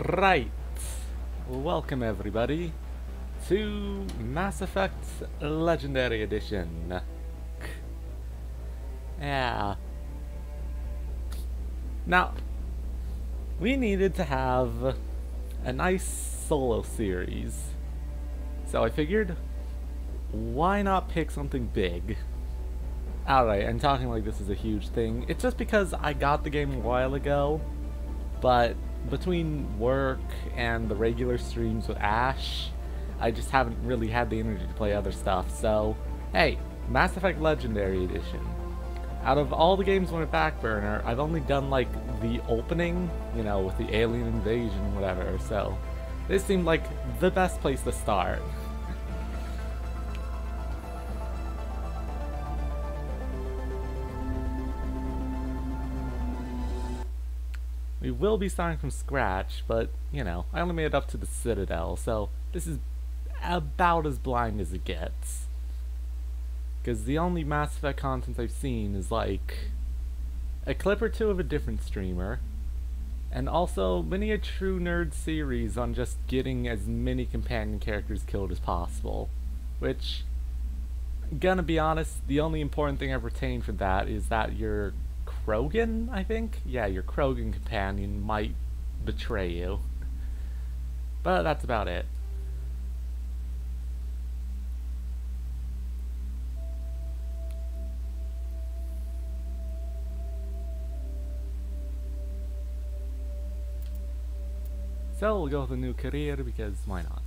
Right. Welcome everybody to Mass Effect Legendary Edition. Yeah. Now, we needed to have a nice solo series. So I figured, why not pick something big? Alright, and talking like this is a huge thing. It's just because I got the game a while ago, but between work and the regular streams with Ash, I just haven't really had the energy to play other stuff. So, hey, Mass Effect Legendary Edition. Out of all the games on a back burner, I've only done like the opening, you know, with the alien invasion, whatever, so this seemed like the best place to start. We will be starting from scratch, but, you know, I only made it up to the Citadel, so this is about as blind as it gets. Because the only Mass Effect content I've seen is, like, a clip or two of a different streamer, and also many a true nerd series on just getting as many companion characters killed as possible. Which, gonna be honest, the only important thing I've retained for that is that you're Krogan, I think? Yeah, your Krogan companion might betray you. But that's about it. So we'll go with a new career because why not?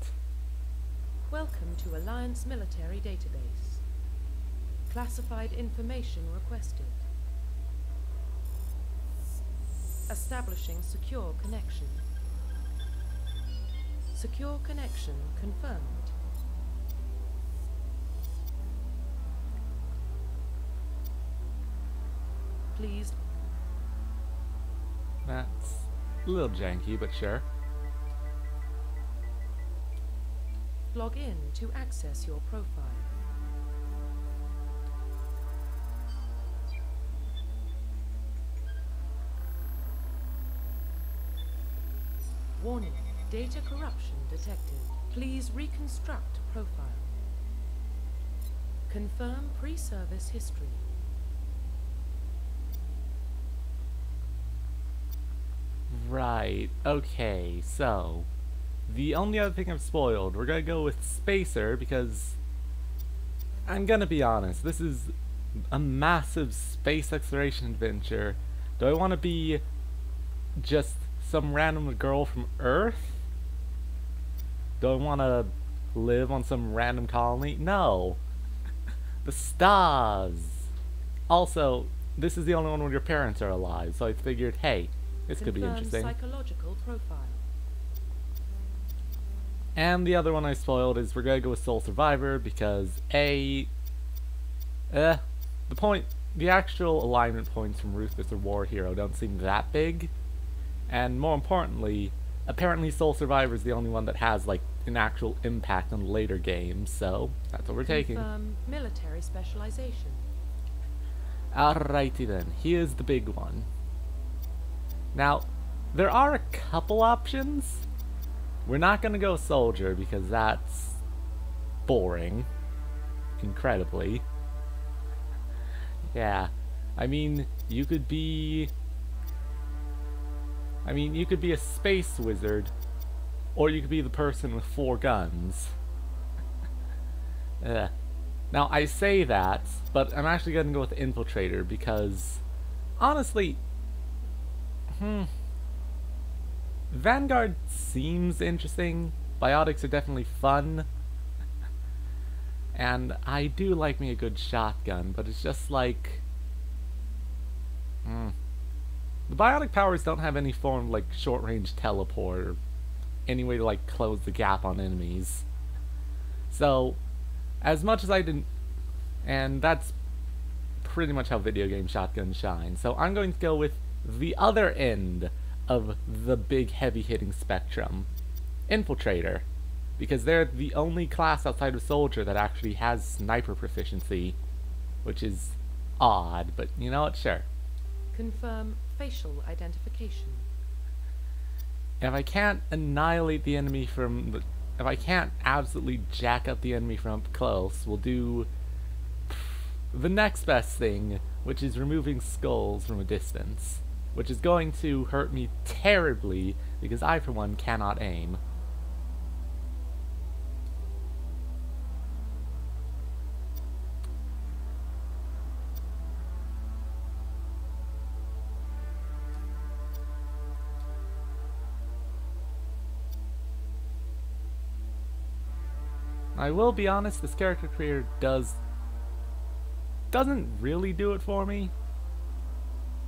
Welcome to Alliance Military Database. Classified information requested. Establishing secure connection. Secure connection confirmed. Please. That's a little janky, but sure. Log in to access your profile. Warning, data corruption detected. Please reconstruct profile. Confirm pre-service history. Right, okay, so the only other thing I've spoiled, we're gonna go with Spacer because I'm gonna be honest, this is a massive space exploration adventure. Do I want to be just some random girl from Earth? Do I want to live on some random colony? No. The stars. Also, this is the only one where your parents are alive, so I figured, hey, this could be interesting. Psychological profile. And the other one I spoiled is we're gonna go with Soul Survivor because the actual alignment points from Ruthless or War Hero don't seem that big. And more importantly, apparently Soul Survivor is the only one that has like an actual impact on later games, so that's what we're taking. Military specialization. Alrighty then, here's the big one. Now, there are a couple options. We're not gonna go soldier because that's boring. Incredibly. Yeah. I mean, you could be a space wizard, or you could be the person with 4 guns. Now, I say that, but I'm actually gonna go with Infiltrator because, honestly, Vanguard seems interesting. Biotics are definitely fun. And I do like me a good shotgun, but it's just like... The biotic powers don't have any form of like short-range teleport or any way to like close the gap on enemies. So, as much as I didn't... And that's pretty much how video game shotguns shine. So I'm going to go with the other end of the big heavy-hitting spectrum. Infiltrator. Because they're the only class outside of Soldier that actually has sniper proficiency. Which is odd, but you know what, sure. Confirm facial identification. if I can't annihilate the enemy from the, if I can't absolutely jack up the enemy from up close, we'll do the next best thing, which is removing skulls from a distance, which is going to hurt me terribly because I, for one, cannot aim. I will be honest, this character creator doesn't really do it for me.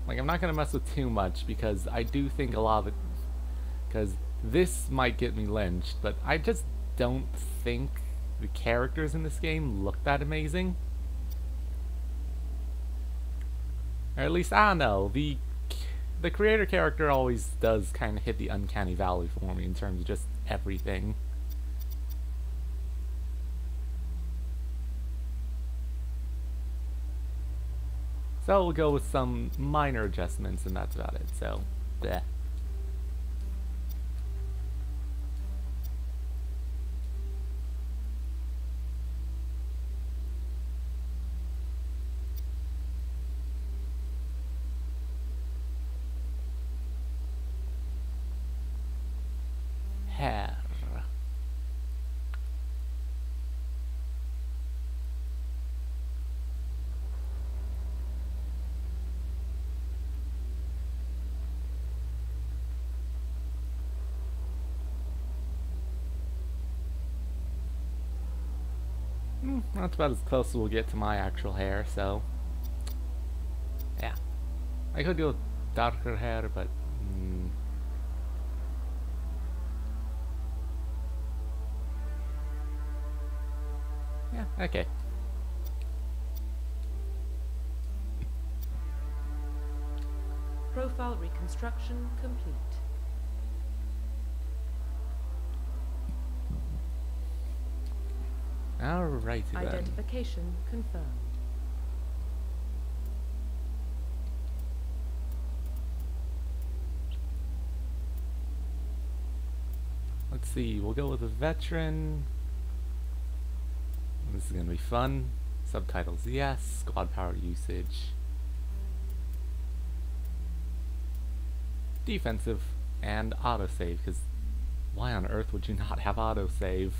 Like, I'm not gonna mess with too much because I do think a lot of it, because this might get me lynched, but I just don't think the characters in this game look that amazing. Or at least, I don't know, the creator character always does kind of hit the uncanny valley for me in terms of just everything. So we'll go with some minor adjustments and that's about it, so, bleh. Hair. That's about as close as we'll get to my actual hair, so yeah. I could go with darker hair, but yeah, okay. Profile reconstruction complete. Alrighty then. Identification confirmed. Let's see, we'll go with a veteran. This is gonna be fun. Subtitles, yes. Squad power usage. Defensive and autosave, because why on earth would you not have autosave?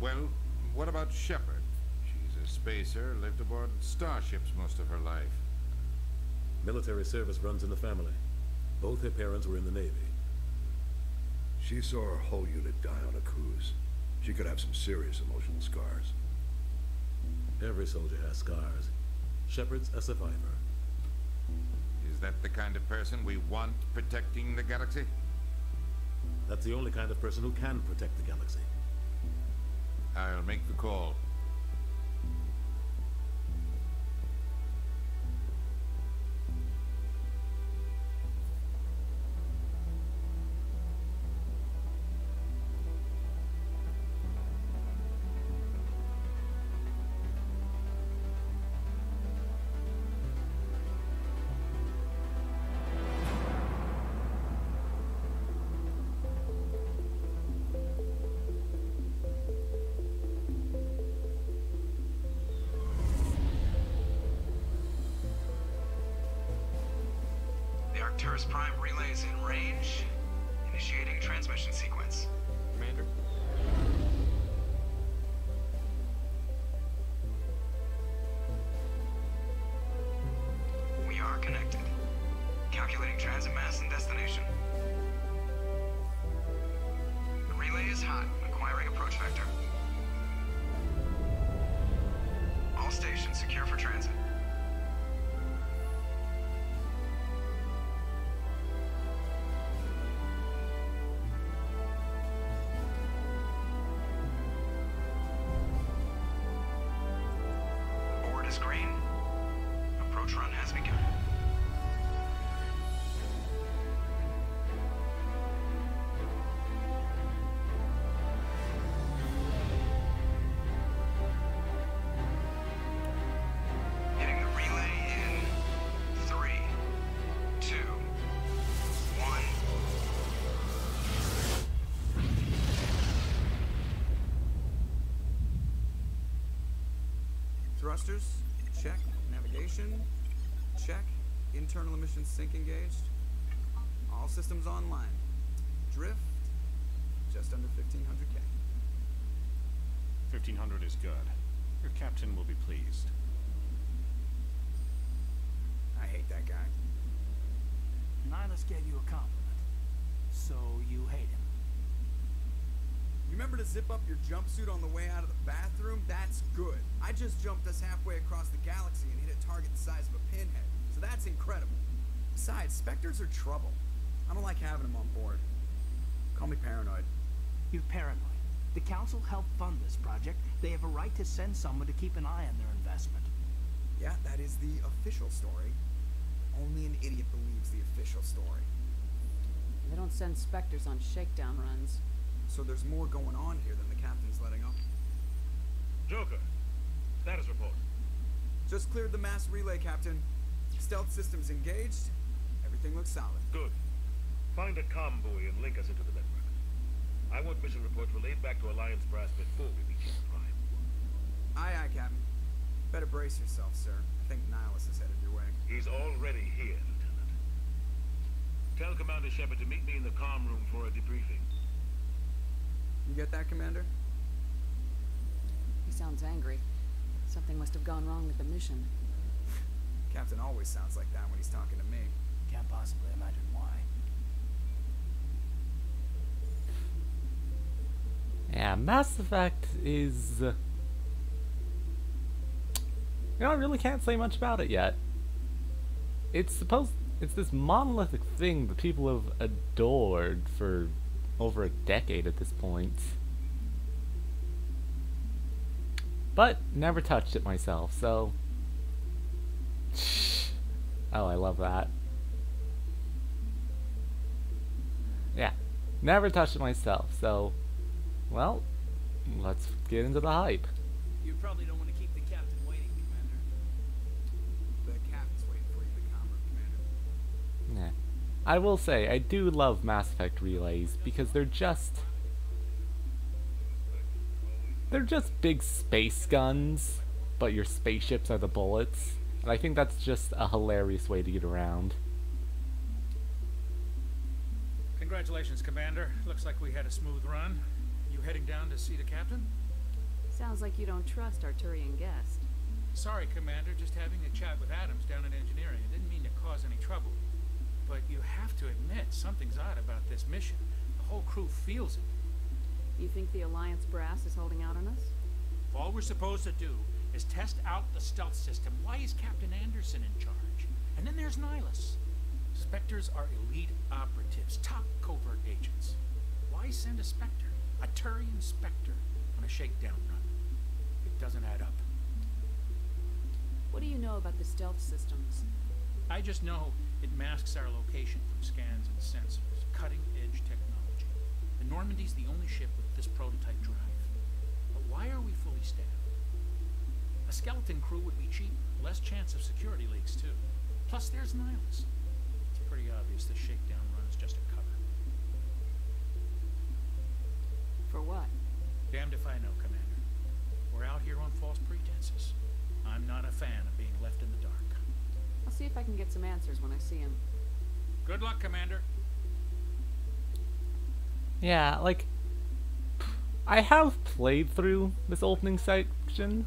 Well, what about Shepard? She's a spacer, lived aboard starships most of her life. Military service runs in the family. Both her parents were in the Navy. She saw her whole unit die on a cruise. She could have some serious emotional scars. Every soldier has scars. Shepard's a survivor. Is that the kind of person we want protecting the galaxy? That's the only kind of person who can protect the galaxy. I'll make the call. Arcturus Prime relays in range. Initiating transmission sequence. Commander. We are connected. Calculating transit mass and destination. The relay is hot. Acquiring approach vector. All stations secure for transit. Green. Approach run has begun. Thrusters, check. Navigation, check. Internal emissions sync engaged. All systems online. Drift, just under 1500K. 1500 is good. Your captain will be pleased. I hate that guy. Nihilus gave you a compliment. So you hate him. You remember to zip up your jumpsuit on the way out of the bathroom? That's good. I just jumped us halfway across the galaxy and hit a target the size of a pinhead. So that's incredible. Besides, Spectres are trouble. I don't like having them on board. Call me paranoid. You're paranoid. The Council helped fund this project. They have a right to send someone to keep an eye on their investment. Yeah, that is the official story. Only an idiot believes the official story. They don't send Spectres on shakedown runs. So there's more going on here than the captain's letting on. Joker, status report. Just cleared the mass relay, Captain. Stealth systems engaged. Everything looks solid. Good. Find a comm buoy and link us into the network. I want mission reports relayed back to Alliance Brass before we reach the Prime. Aye, aye, Captain. Better brace yourself, sir. I think Nihilus is headed your way. He's already here, Lieutenant. Tell Commander Shepard to meet me in the comm room for a debriefing. You get that, Commander? He sounds angry. Something must have gone wrong with the mission. Captain always sounds like that when he's talking to me. Can't possibly imagine why. Yeah, Mass Effect is... You know, I really can't say much about it yet. It's this monolithic thing that people have adored for over a decade at this point. But never touched it myself, so... Oh, I love that. Yeah, never touched it myself, so... Well, let's get into the hype. You probably don't want to keep the captain waiting, Commander. The captain's waiting for you in the comm room, Commander. Yeah. I will say, I do love Mass Effect relays because they're just big space guns, but your spaceships are the bullets. And I think that's just a hilarious way to get around. Congratulations, Commander. Looks like we had a smooth run. You heading down to see the captain? Sounds like you don't trust Arturian guest. Sorry, Commander. Just having a chat with Adams down in engineering. I didn't mean to cause any trouble. But you have to admit, something's odd about this mission. The whole crew feels it. You think the Alliance brass is holding out on us? If all we're supposed to do is test out the stealth system, why is Captain Anderson in charge? And then there's Nihilus. Spectres are elite operatives, top covert agents. Why send a Spectre, a Turian Spectre, on a shakedown run? It doesn't add up. What do you know about the stealth systems? I just know it masks our location from scans and sensors. Cutting-edge technology. The Normandy's the only ship with this prototype drive. But why are we fully staffed? A skeleton crew would be cheap, less chance of security leaks too. Plus there's Nihilus. It's pretty obvious the shakedown run is just a cover. For what? Damned if I know, Commander. We're out here on false pretenses. I'm not a fan of being left in the dark. I'll see if I can get some answers when I see him. Good luck, Commander. Yeah, like... I have played through this opening section.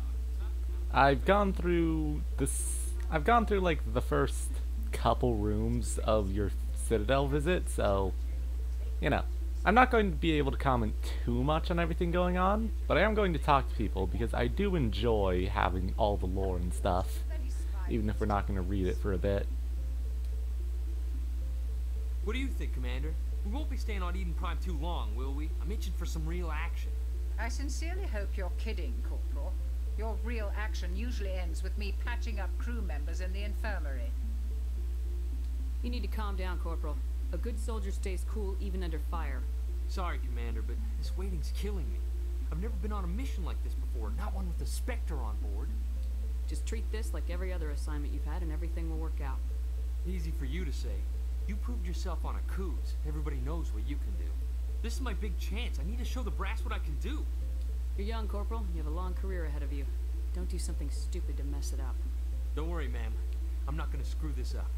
I've gone through like the first couple rooms of your Citadel visit, so, you know, I'm not going to be able to comment too much on everything going on, but I am going to talk to people because I do enjoy having all the lore and stuff, even if we're not going to read it for a bit. What do you think, Commander? We won't be staying on Eden Prime too long, will we? I'm itching for some real action. I sincerely hope you're kidding, Corporal. Your real action usually ends with me patching up crew members in the infirmary. You need to calm down, Corporal. A good soldier stays cool even under fire. Sorry, Commander, but this waiting's killing me. I've never been on a mission like this before, not one with a Spectre on board. Just treat this like every other assignment you've had and everything will work out. Easy for you to say. You proved yourself on a cruise. Everybody knows what you can do. This is my big chance. I need to show the brass what I can do. You're young, Corporal. You have a long career ahead of you. Don't do something stupid to mess it up. Don't worry, ma'am. I'm not gonna screw this up.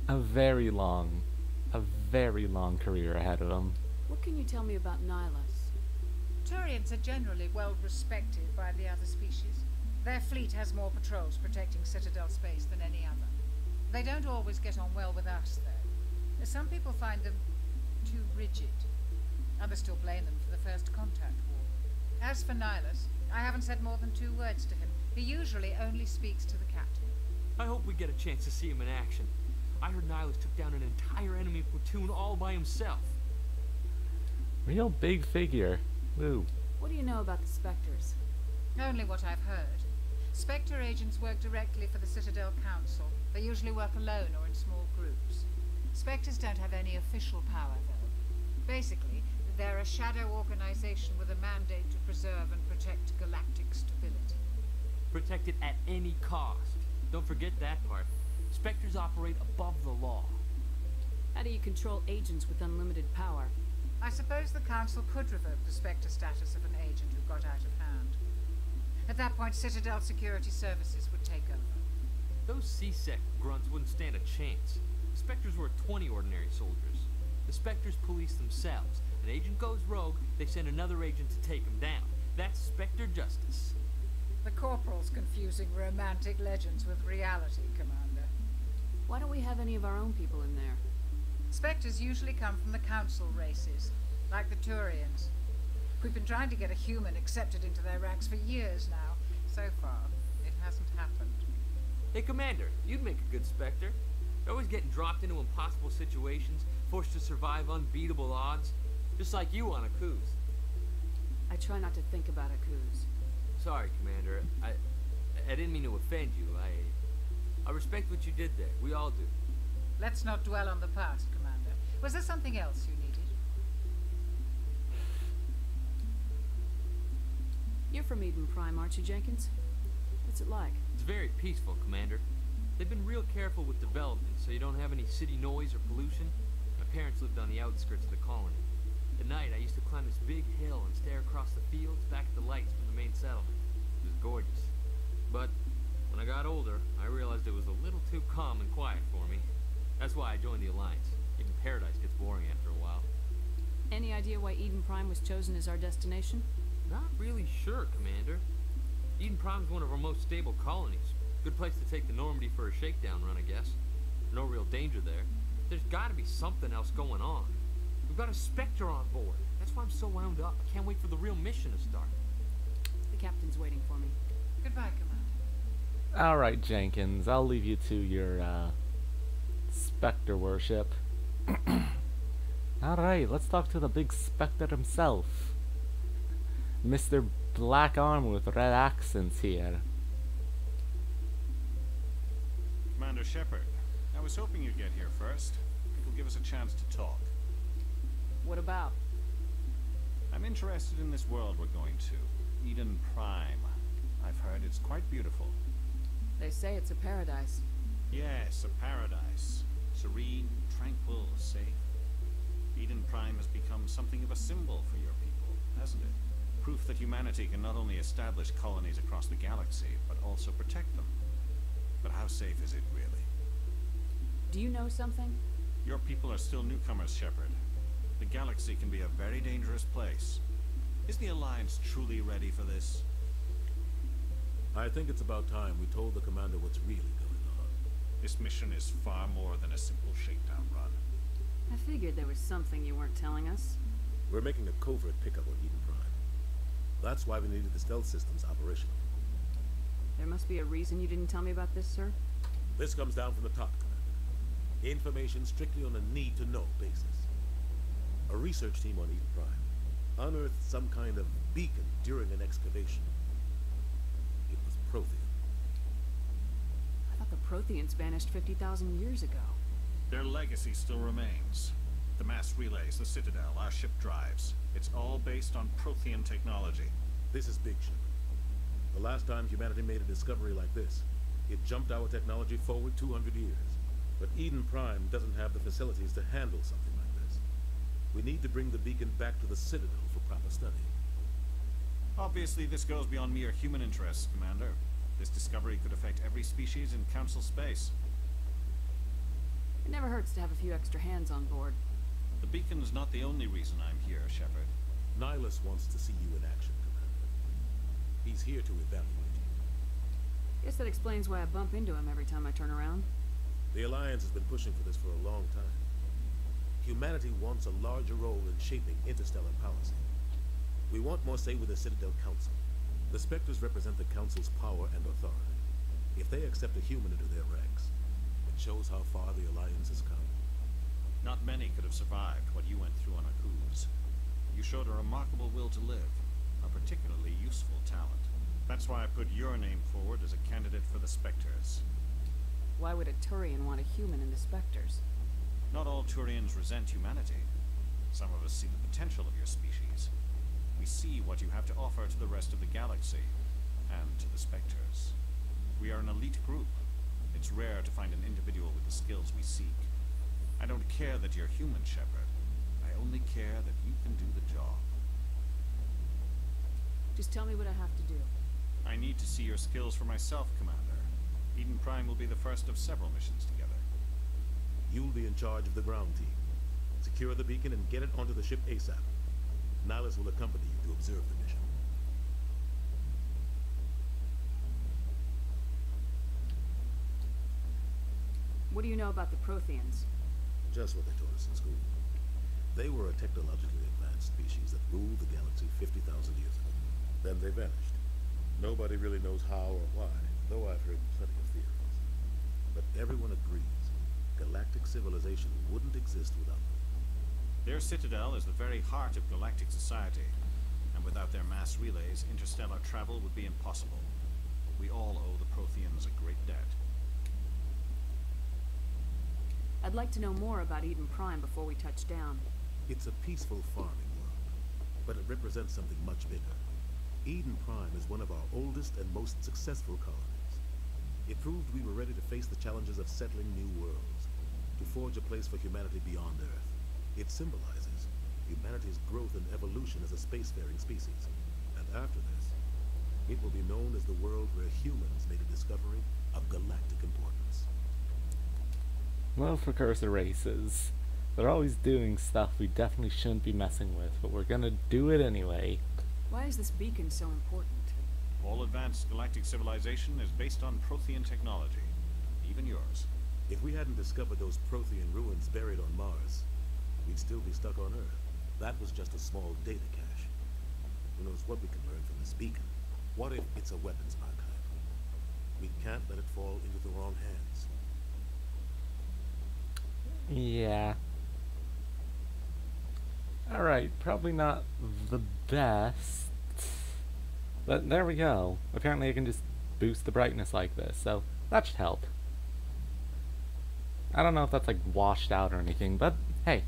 A very long career ahead of him. What can you tell me about Nihilus? Turians are generally well respected by the other species. Their fleet has more patrols protecting Citadel space than any other. They don't always get on well with us, though. Some people find them too rigid. Others still blame them for the First Contact War. As for Nihilus, I haven't said more than 2 words to him. He usually only speaks to the captain. I hope we get a chance to see him in action. I heard Nihilus took down an entire enemy platoon all by himself. Real big figure. Woo. What do you know about the Spectres? Only what I've heard. Spectre agents work directly for the Citadel Council. They usually work alone or in small groups. Spectres don't have any official power, though. Basically, they're a shadow organization with a mandate to preserve and protect galactic stability. Protect it at any cost. Don't forget that part. Spectres operate above the law. How do you control agents with unlimited power? I suppose the Council could revoke the Spectre status of an agent who got out of hand. At that point, Citadel Security Services would take over. Those C-Sec grunts wouldn't stand a chance. The Spectres were 20 ordinary soldiers. The Spectres police themselves. An agent goes rogue, they send another agent to take him down. That's Spectre justice. The Corporal's confusing romantic legends with reality, Commander. Why don't we have any of our own people in there? Spectres usually come from the Council races, like the Turians. We've been trying to get a human accepted into their ranks for years now. So far, it hasn't happened. Hey, Commander, you'd make a good Spectre. You're always getting dropped into impossible situations, forced to survive unbeatable odds. Just like you on Akuz. I try not to think about Akuz. Sorry, Commander. I didn't mean to offend you. I respect what you did there. We all do. Let's not dwell on the past, Commander. Was there something else you needed? You're from Eden Prime, aren't you, Jenkins? What's it like? It's very peaceful, Commander. They've been real careful with development, so you don't have any city noise or pollution. My parents lived on the outskirts of the colony. At night, I used to climb this big hill and stare across the fields back at the lights from the main settlement. It was gorgeous. But when I got older, I realized it was a little too calm and quiet for me. That's why I joined the Alliance. Even Paradise gets boring after a while. Any idea why Eden Prime was chosen as our destination? Not really sure, Commander. Eden Prime's one of our most stable colonies. Good place to take the Normandy for a shakedown run, I guess. No real danger there. There's gotta be something else going on. We've got a Spectre on board. That's why I'm so wound up. I can't wait for the real mission to start. The captain's waiting for me. Goodbye, Commander. Alright, Jenkins. I'll leave you to your, Spectre worship. Alright, let's talk to the big Spectre himself. Mr. Black Armor with red accents here. Commander Shepard, I was hoping you'd get here first. It will give us a chance to talk. What about? I'm interested in this world we're going to. Eden Prime. I've heard it's quite beautiful. They say it's a paradise. Yes, a paradise. Serene, tranquil, safe. Eden Prime has become something of a symbol for your people, hasn't it? Proof that humanity can not only establish colonies across the galaxy, but also protect them. But how safe is it, really? Do you know something? Your people are still newcomers, Shepard. The galaxy can be a very dangerous place. Is the Alliance truly ready for this? I think it's about time we told the commander what's really going on. This mission is far more than a simple shakedown run. I figured there was something you weren't telling us. We're making a covert pickup on Eden Prime. That's why we needed the stealth systems operational. There must be a reason you didn't tell me about this, sir? This comes down from the top, Commander. Information strictly on a need-to-know basis. A research team on Eden Prime unearthed some kind of beacon during an excavation. It was Prothean. I thought the Protheans vanished 50,000 years ago. Their legacy still remains. The mass relays, the Citadel, our ship drives. It's all based on Prothean technology. This is big, Shepard. The last time humanity made a discovery like this, it jumped our technology forward 200 years. But Eden Prime doesn't have the facilities to handle something like this. We need to bring the beacon back to the Citadel for proper study. Obviously, this goes beyond mere human interests, Commander. This discovery could affect every species in Council space. It never hurts to have a few extra hands on board. The beacon's not the only reason I'm here, Shepard. Nihilus wants to see you in action, Commander. He's here to evaluate you. Guess that explains why I bump into him every time I turn around. The Alliance has been pushing for this for a long time. Humanity wants a larger role in shaping interstellar policy. We want more say with the Citadel Council. The Spectres represent the Council's power and authority. If they accept a human into their ranks, it shows how far the Alliance has come. Not many could have survived what you went through on Akuz. You showed a remarkable will to live, a particularly useful talent. That's why I put your name forward as a candidate for the Spectres. Why would a Turian want a human in the Spectres? Not all Turians resent humanity. Some of us see the potential of your species. We see what you have to offer to the rest of the galaxy, and to the Spectres. We are an elite group. It's rare to find an individual with the skills we seek. I don't care that you're human, Shepard. I only care that you can do the job. Just tell me what I have to do. I need to see your skills for myself, Commander. Eden Prime will be the first of several missions together. You'll be in charge of the ground team. Secure the beacon and get it onto the ship ASAP. Nihilus will accompany you to observe the mission. What do you know about the Protheans? Just what they taught us in school. They were a technologically advanced species that ruled the galaxy 50,000 years ago. Then they vanished. Nobody really knows how or why, though I've heard plenty of theories. But everyone agrees, galactic civilization wouldn't exist without them. Their citadel is the very heart of galactic society, and without their mass relays, interstellar travel would be impossible. We all owe the Protheans a great debt. I'd like to know more about Eden Prime before we touch down. It's a peaceful farming world, but it represents something much bigger. Eden Prime is one of our oldest and most successful colonies. It proved we were ready to face the challenges of settling new worlds, to forge a place for humanity beyond Earth. It symbolizes humanity's growth and evolution as a spacefaring species. And after this, it will be known as the world where humans made a discovery of galactic importance. Well, precursor races. They're always doing stuff we definitely shouldn't be messing with, but we're gonna do it anyway. Why is this beacon so important? All advanced galactic civilization is based on Prothean technology, even yours. If we hadn't discovered those Prothean ruins buried on Mars, we'd still be stuck on Earth. That was just a small data cache. Who knows what we can learn from this beacon? What if it's a weapons archive? We can't let it fall into the wrong hands. Yeah. Alright, probably not the best. But there we go. Apparently I can just boost the brightness like this, so that should help. I don't know if that's like washed out or anything, but hey,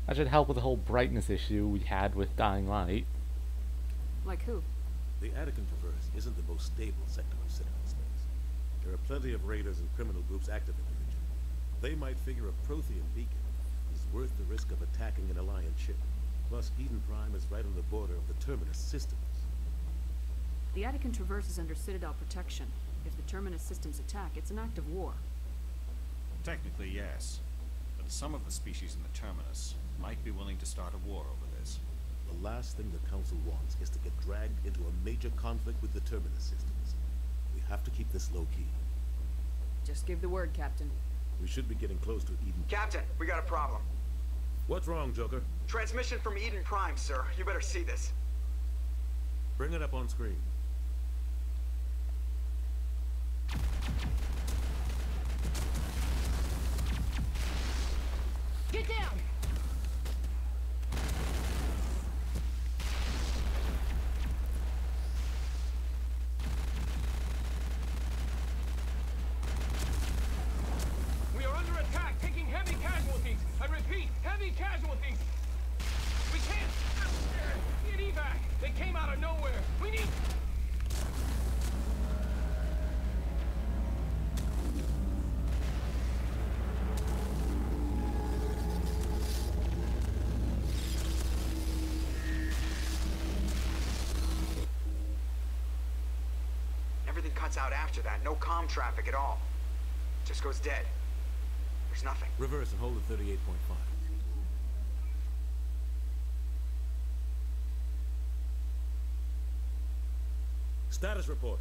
that should help with the whole brightness issue we had with Dying Light. Like who? The Attican Traverse isn't the most stable sector of Citadel space. There are plenty of raiders and criminal groups active in the region. They might figure a Prothean beacon is worth the risk of attacking an Alliance ship. Plus, Eden Prime is right on the border of the Terminus systems. The Attican Traverse is under Citadel protection. If the Terminus systems attack, it's an act of war. Technically, yes. But some of the species in the Terminus might be willing to start a war over this. The last thing the Council wants is to get dragged into a major conflict with the Terminus systems. We have to keep this low-key. Just give the word, Captain. We should be getting close to Eden. Captain, we got a problem. What's wrong, Joker? Transmission from Eden Prime, sir. You better see this. Bring it up on screen. Get down! We are under attack, taking heavy casualties. I repeat, heavy casualties. We can't get evac. They came out of nowhere. We need... Everything cut shots out after that. No comm traffic at all. Just goes dead. There's nothing. Reverse and hold at 38.5. Status report.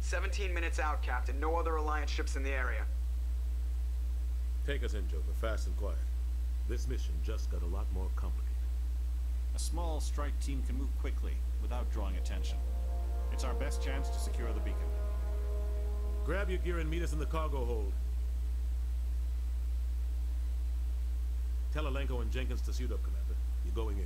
17 minutes out, Captain. No other Alliance ships in the area. Take us in, Joker, fast and quiet. This mission just got a lot more complicated. A small strike team can move quickly, without drawing attention. It's our best chance to secure the beacon. Grab your gear and meet us in the cargo hold. Tell Alenko and Jenkins to suit up, Commander. You're going in.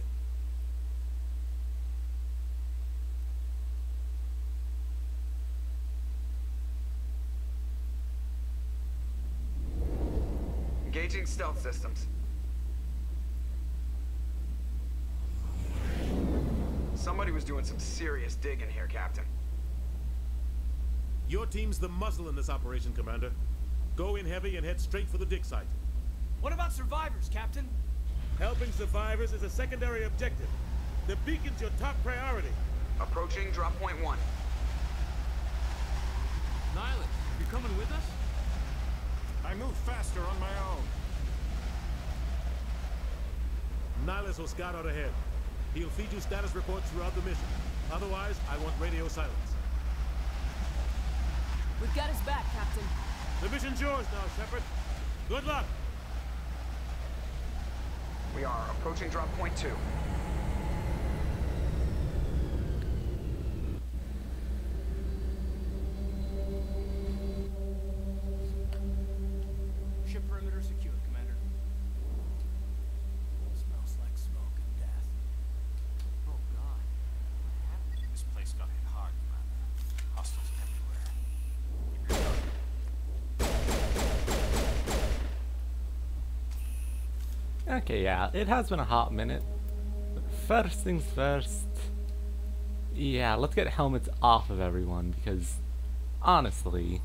Engaging stealth systems. Somebody was doing some serious digging here, Captain. Your team's the muscle in this operation, Commander. Go in heavy and head straight for the dig site. What about survivors, Captain? Helping survivors is a secondary objective. The beacon's your top priority. Approaching drop point 1. Nihilus, you coming with us? I move faster on my own. Nihilus will scout out ahead. He'll feed you status reports throughout the mission. Otherwise, I want radio silence. We've got his back, Captain. The mission's yours now, Shepard. Good luck. We are approaching drop point 2. Ship perimeter secured, Commander. Smells like smoke and death. Oh, God. What happened? This place got hit hard, Commander. Hostiles everywhere. Okay, yeah, it has been a hot minute. But first things first. Yeah, let's get helmets off of everyone because, honestly.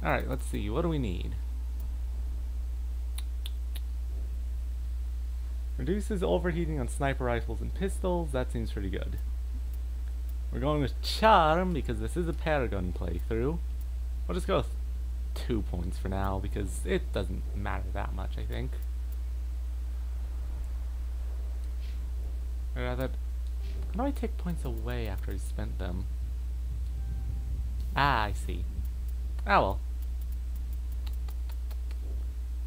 Alright, let's see. What do we need? Reduces overheating on sniper rifles and pistols. That seems pretty good. We're going with Charm because this is a Paragon playthrough. We'll just go with 2 points for now because it doesn't matter that much, I think. Or rather, how do I take points away after I spent them? Ah, I see. Ah, well.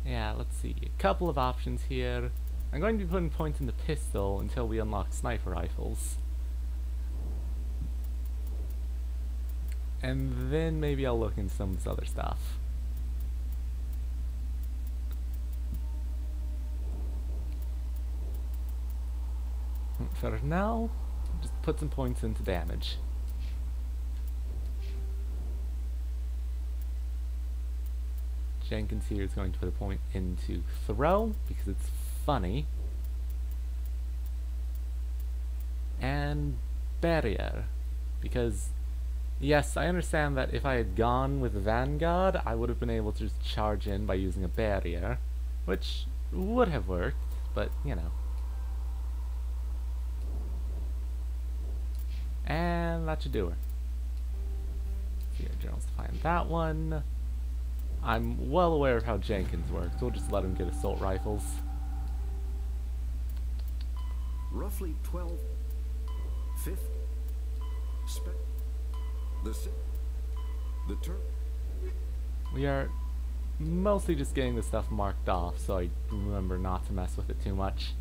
Yeah, let's see. A couple of options here. I'm going to be putting points in the pistol until we unlock sniper rifles. And then maybe I'll look into some of this other stuff. For now, just put some points into damage. Jenkins here is going to put a point into throw because it's funny. And barrier because yes, I understand that if I had gone with Vanguard, I would have been able to just charge in by using a barrier, which would have worked, but you know. And that should do her. See our journals to find that one. I'm well aware of how Jenkins works. We'll just let him get assault rifles. Roughly 12, 50. The turn. We are mostly just getting the stuff marked off, so I remember not to mess with it too much.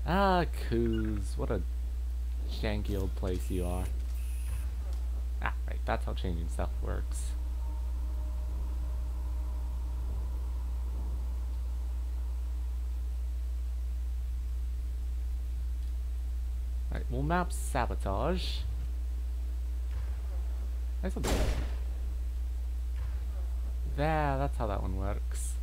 Ah, Coos, what a janky old place you are. Ah, right, that's how changing stuff works. Right, we'll map sabotage. Nice one. There, that's how that one works.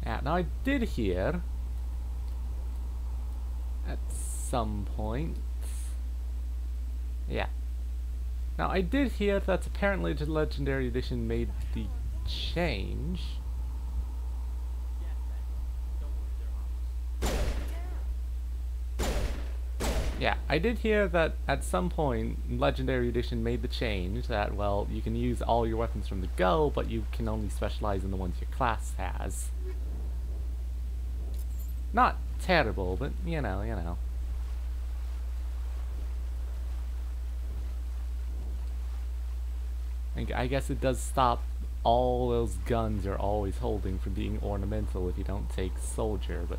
Yeah, now I did hear at some point. Yeah. Now, I did hear that apparently the Legendary Edition made the change. Yeah, I did hear that at some point Legendary Edition made the change that, well, you can use all your weapons from the go, but you can only specialize in the ones your class has. Not terrible, but you know. I guess it does stop all those guns you're always holding from being ornamental if you don't take Soldier, but...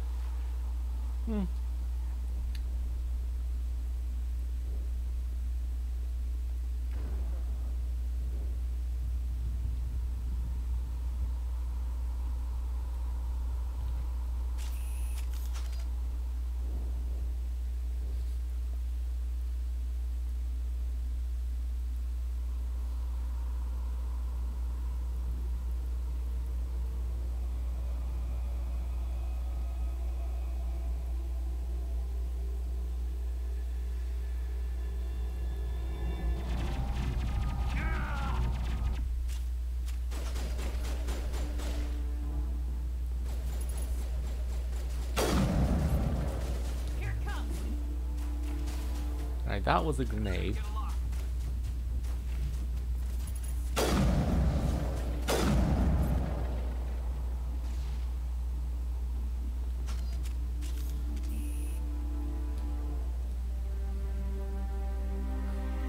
Alright, that was a grenade.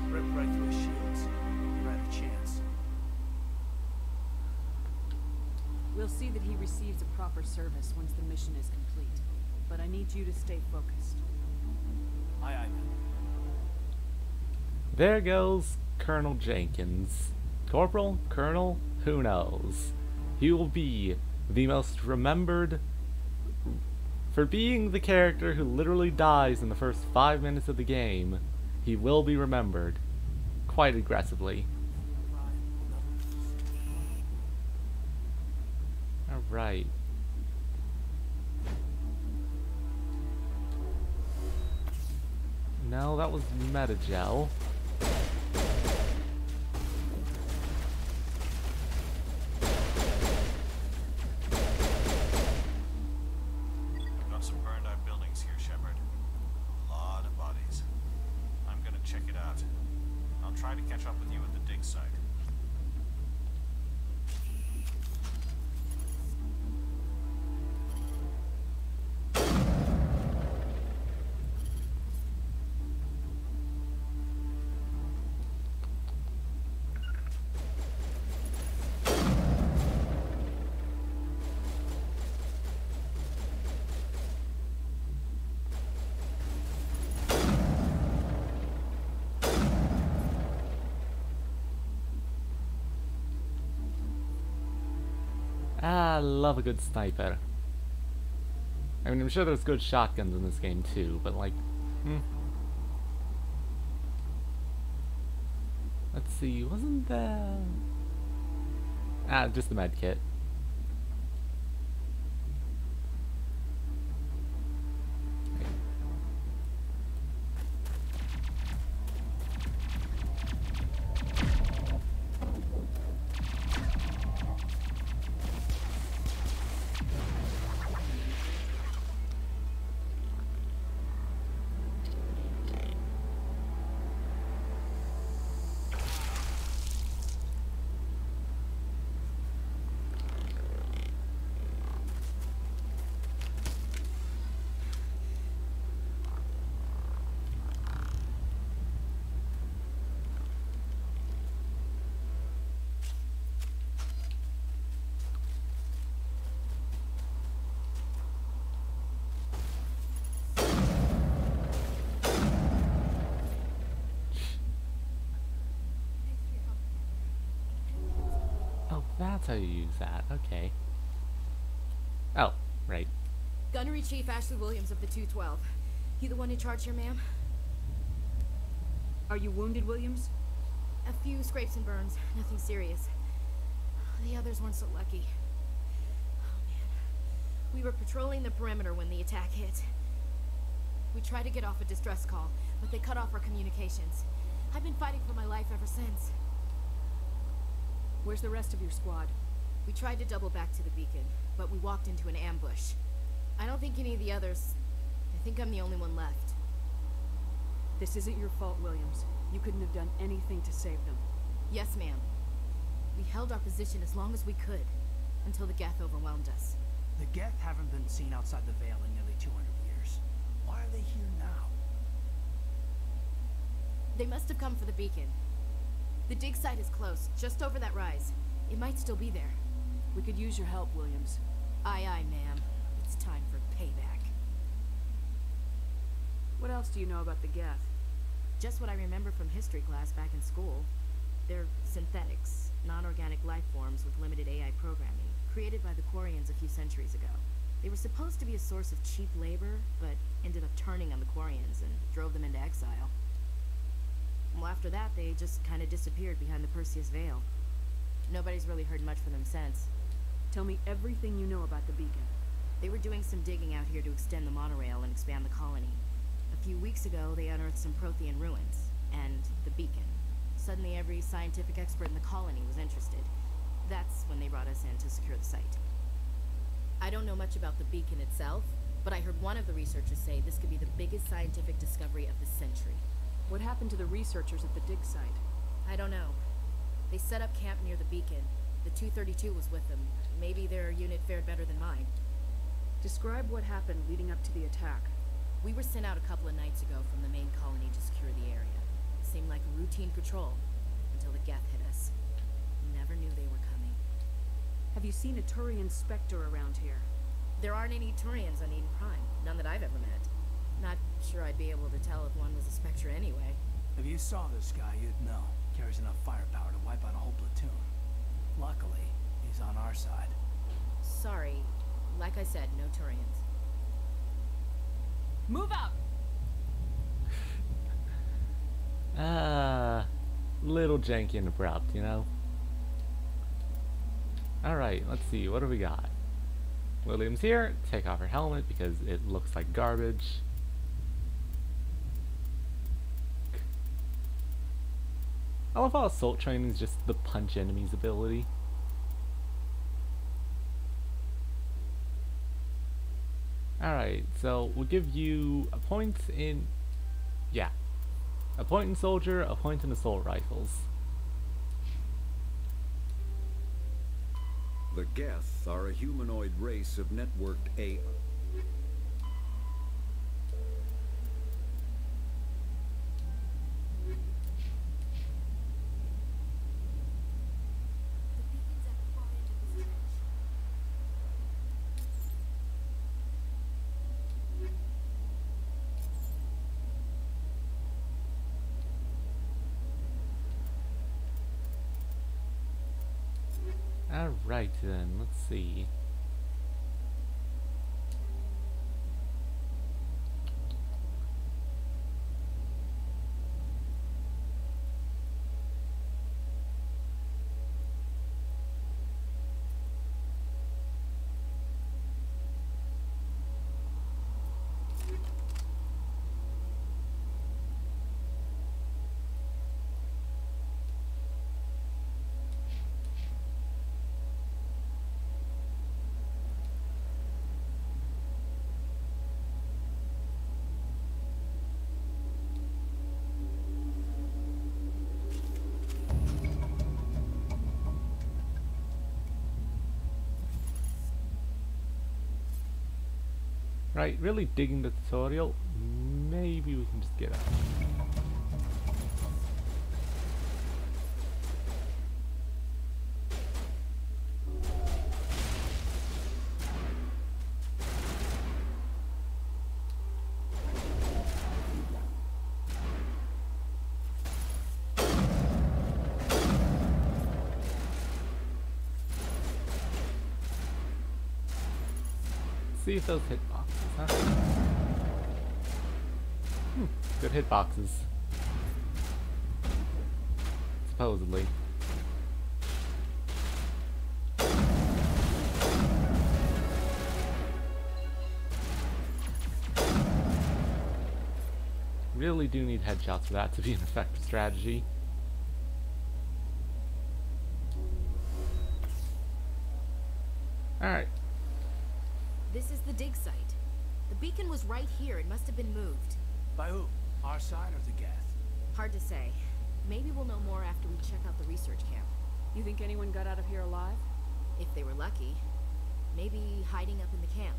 Rip right through his shields. You're out of chance. We'll see that he receives a proper service once the mission is complete. But I need you to stay focused. Aye, aye, ma'am. There goes Colonel Jenkins. Corporal? Colonel? Who knows? He will be the most remembered for being the character who literally dies in the first 5 minutes of the game. He will be remembered quite aggressively. Alright. No, that was Metagel. Got some burned out buildings here, Shepard. A lot of bodies. I'm gonna check it out. I'll try to catch up with you at the dig site. I love a good sniper. I mean, I'm sure there's good shotguns in this game too, but like, Let's see, wasn't there... just the med kit. That's how you use that, okay. Oh, right. Gunnery Chief Ashley Williams of the 212. You the one in charge here, ma'am? Are you wounded, Williams? A few scrapes and burns, nothing serious. The others weren't so lucky. Oh man. We were patrolling the perimeter when the attack hit. We tried to get off a distress call, but they cut off our communications. I've been fighting for my life ever since. Where's the rest of your squad? We tried to double back to the beacon, but we walked into an ambush. I don't think any of the others... I think I'm the only one left. This isn't your fault, Williams. You couldn't have done anything to save them. Yes, ma'am. We held our position as long as we could, until the Geth overwhelmed us. The Geth haven't been seen outside the Veil in nearly 200 years. Why are they here now? They must have come for the beacon. The dig site is close, just over that rise. It might still be there. We could use your help, Williams. Aye, aye, ma'am. It's time for payback. What else do you know about the Geth? Just what I remember from history class back in school. They're synthetics, non-organic life forms with limited AI programming, created by the Quarians a few centuries ago. They were supposed to be a source of cheap labor, but ended up turning on the Quarians and drove them into exile. Well, after that, they just kind of disappeared behind the Perseus Veil. Nobody's really heard much from them since. Tell me everything you know about the beacon. They were doing some digging out here to extend the monorail and expand the colony. A few weeks ago, they unearthed some Prothean ruins, and the beacon. Suddenly, every scientific expert in the colony was interested. That's when they brought us in to secure the site. I don't know much about the beacon itself, but I heard one of the researchers say this could be the biggest scientific discovery of the century. What happened to the researchers at the dig site? I don't know. They set up camp near the beacon. The 232 was with them. Maybe their unit fared better than mine. Describe what happened leading up to the attack. We were sent out a couple of nights ago from the main colony to secure the area. It seemed like a routine patrol, until the Geth hit us. We never knew they were coming. Have you seen a Turian Spectre around here? There aren't any Turians on Eden Prime. None that I've ever met. Not sure I'd be able to tell if one was a Spectre anyway. If you saw this guy, you'd know. Carries enough firepower to wipe out a whole platoon. Luckily, he's on our side. Sorry. Like I said, no Turians. Move out! Little janky and abrupt, you know? Alright, let's see, what do we got? Williams here, take off her helmet because it looks like garbage. I love how assault training is just the punch enemies ability. Alright, so we'll give you a point in... yeah. A point in soldier, a point in assault rifles. The Geth are a humanoid race of networked AI. Alright then, let's see. Right, really digging the tutorial. Maybe we can just get out. See if those hitboxes, huh? Good hitboxes. Supposedly. Really do need headshots for that to be an effective strategy. Alright. This is the dig site. The beacon was right here. It must have been moved. By who? Our side or the Geth? Hard to say. Maybe we'll know more after we check out the research camp. You think anyone got out of here alive? If they were lucky. Maybe hiding up in the camp.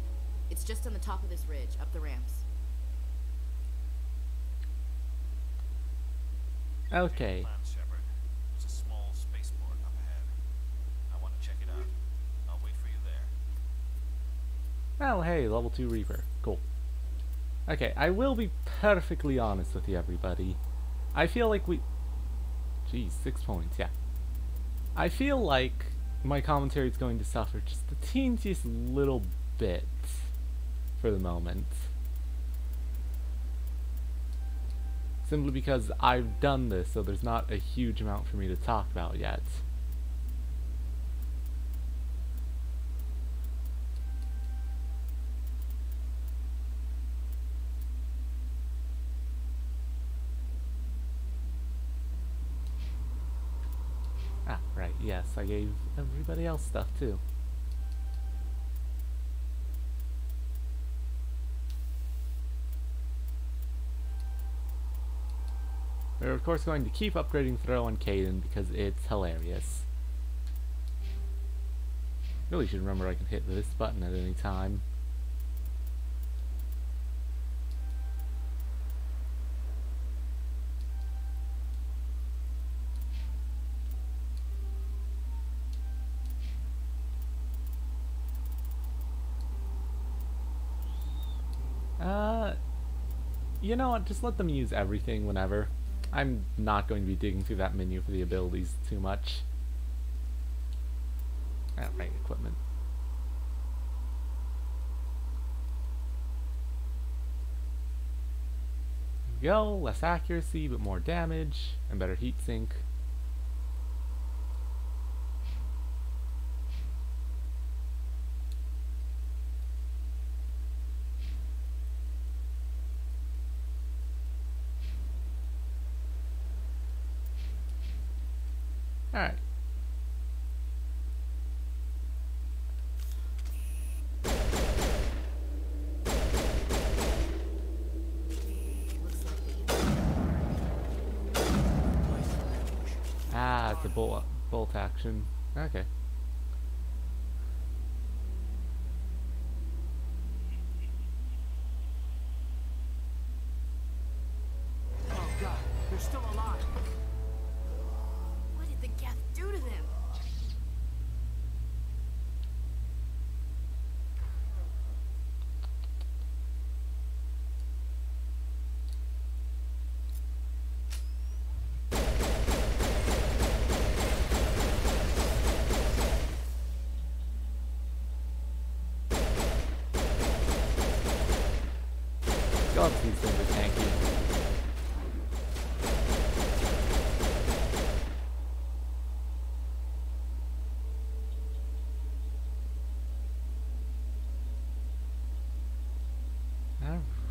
It's just on the top of this ridge, up the ramps. Okay. Shepard. There's a small spaceport up ahead. I want to check it out. I'll wait for you there. Well, hey, level 2 Reaper. Cool. Okay, I will be perfectly honest with you, everybody. I feel like we... Geez, 6 points, yeah. I feel like my commentary is going to suffer just the teeniest little bit for the moment. Simply because I've done this, so there's not a huge amount for me to talk about yet. Ah, right, yes, I gave everybody else stuff too. We're of course going to keep upgrading Throw on Kaidan because it's hilarious. Really should remember I can hit this button at any time. You know what, just let them use everything whenever. I'm not going to be digging through that menu for the abilities too much. Right, equipment. There we go, less accuracy but more damage and better heat sink. Alright. Ah, it's a bolt action. Okay. Oh god, they're still alive. What did the Geth do to them? God, these things are tanky.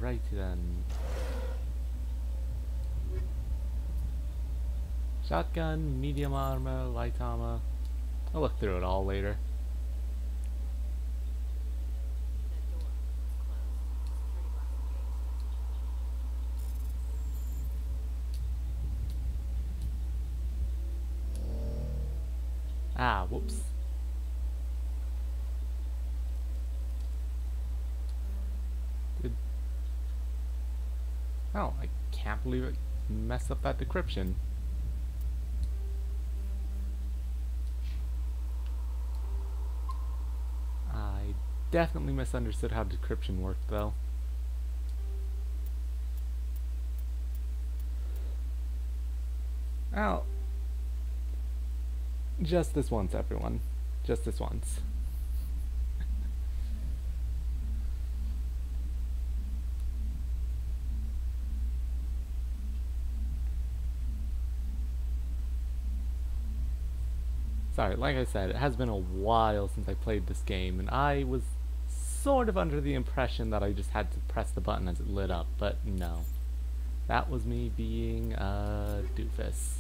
Alrighty then. Shotgun, medium armor, light armor. I'll look through it all later. Ah, whoops. Oh, I can't believe it messed up that decryption. I definitely misunderstood how decryption worked, though. Oh. Just this once, everyone. Just this once. Sorry, like I said, it has been a while since I played this game, and I was sort of under the impression that I just had to press the button as it lit up, but no. That was me being a doofus.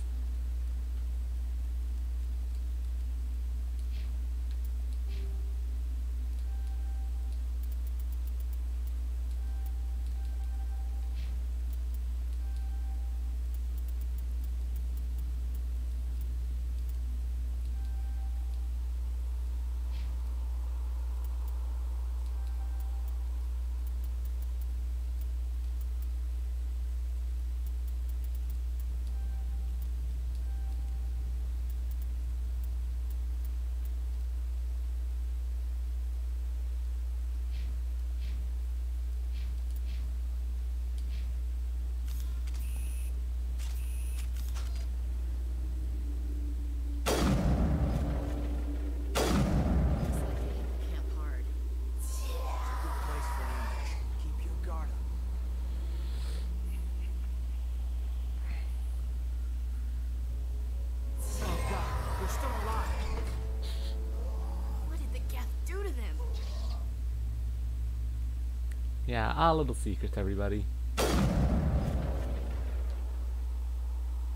Yeah, our little secret, everybody.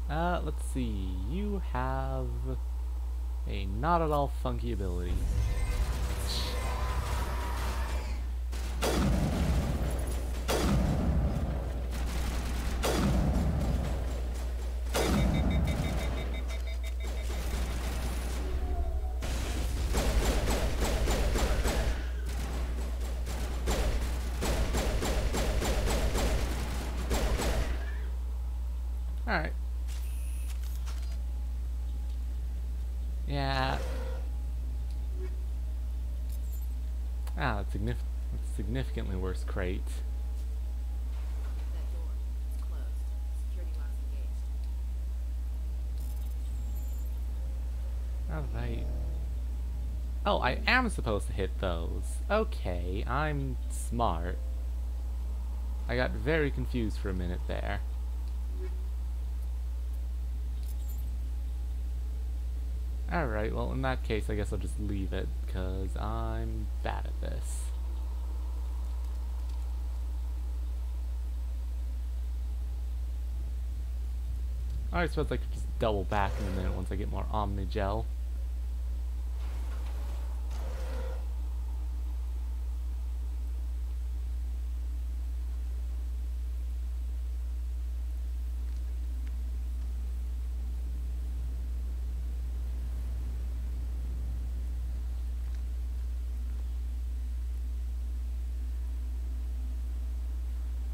Let's see. You have a not at all funky ability. Alright. Yeah. Ah, that's significantly worse crate. That door. It's closed. Security lock's engaged. Alright. Oh, I am supposed to hit those. Okay, I'm smart. I got very confused for a minute there. Alright, well in that case I guess I'll just leave it, because I'm bad at this. I suppose I could just double back in a minute once I get more Omnigel.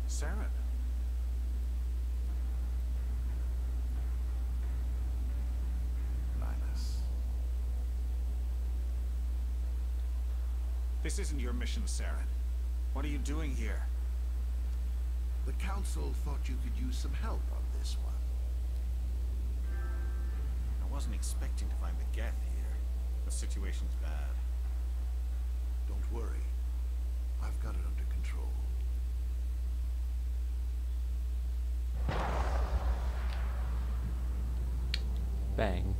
Saren. Linus. This isn't your mission, Saren. What are you doing here? The Council thought you could use some help on this one. I wasn't expecting to find the Geth here. The situation's bad. Don't worry. I've got it under control. Bang.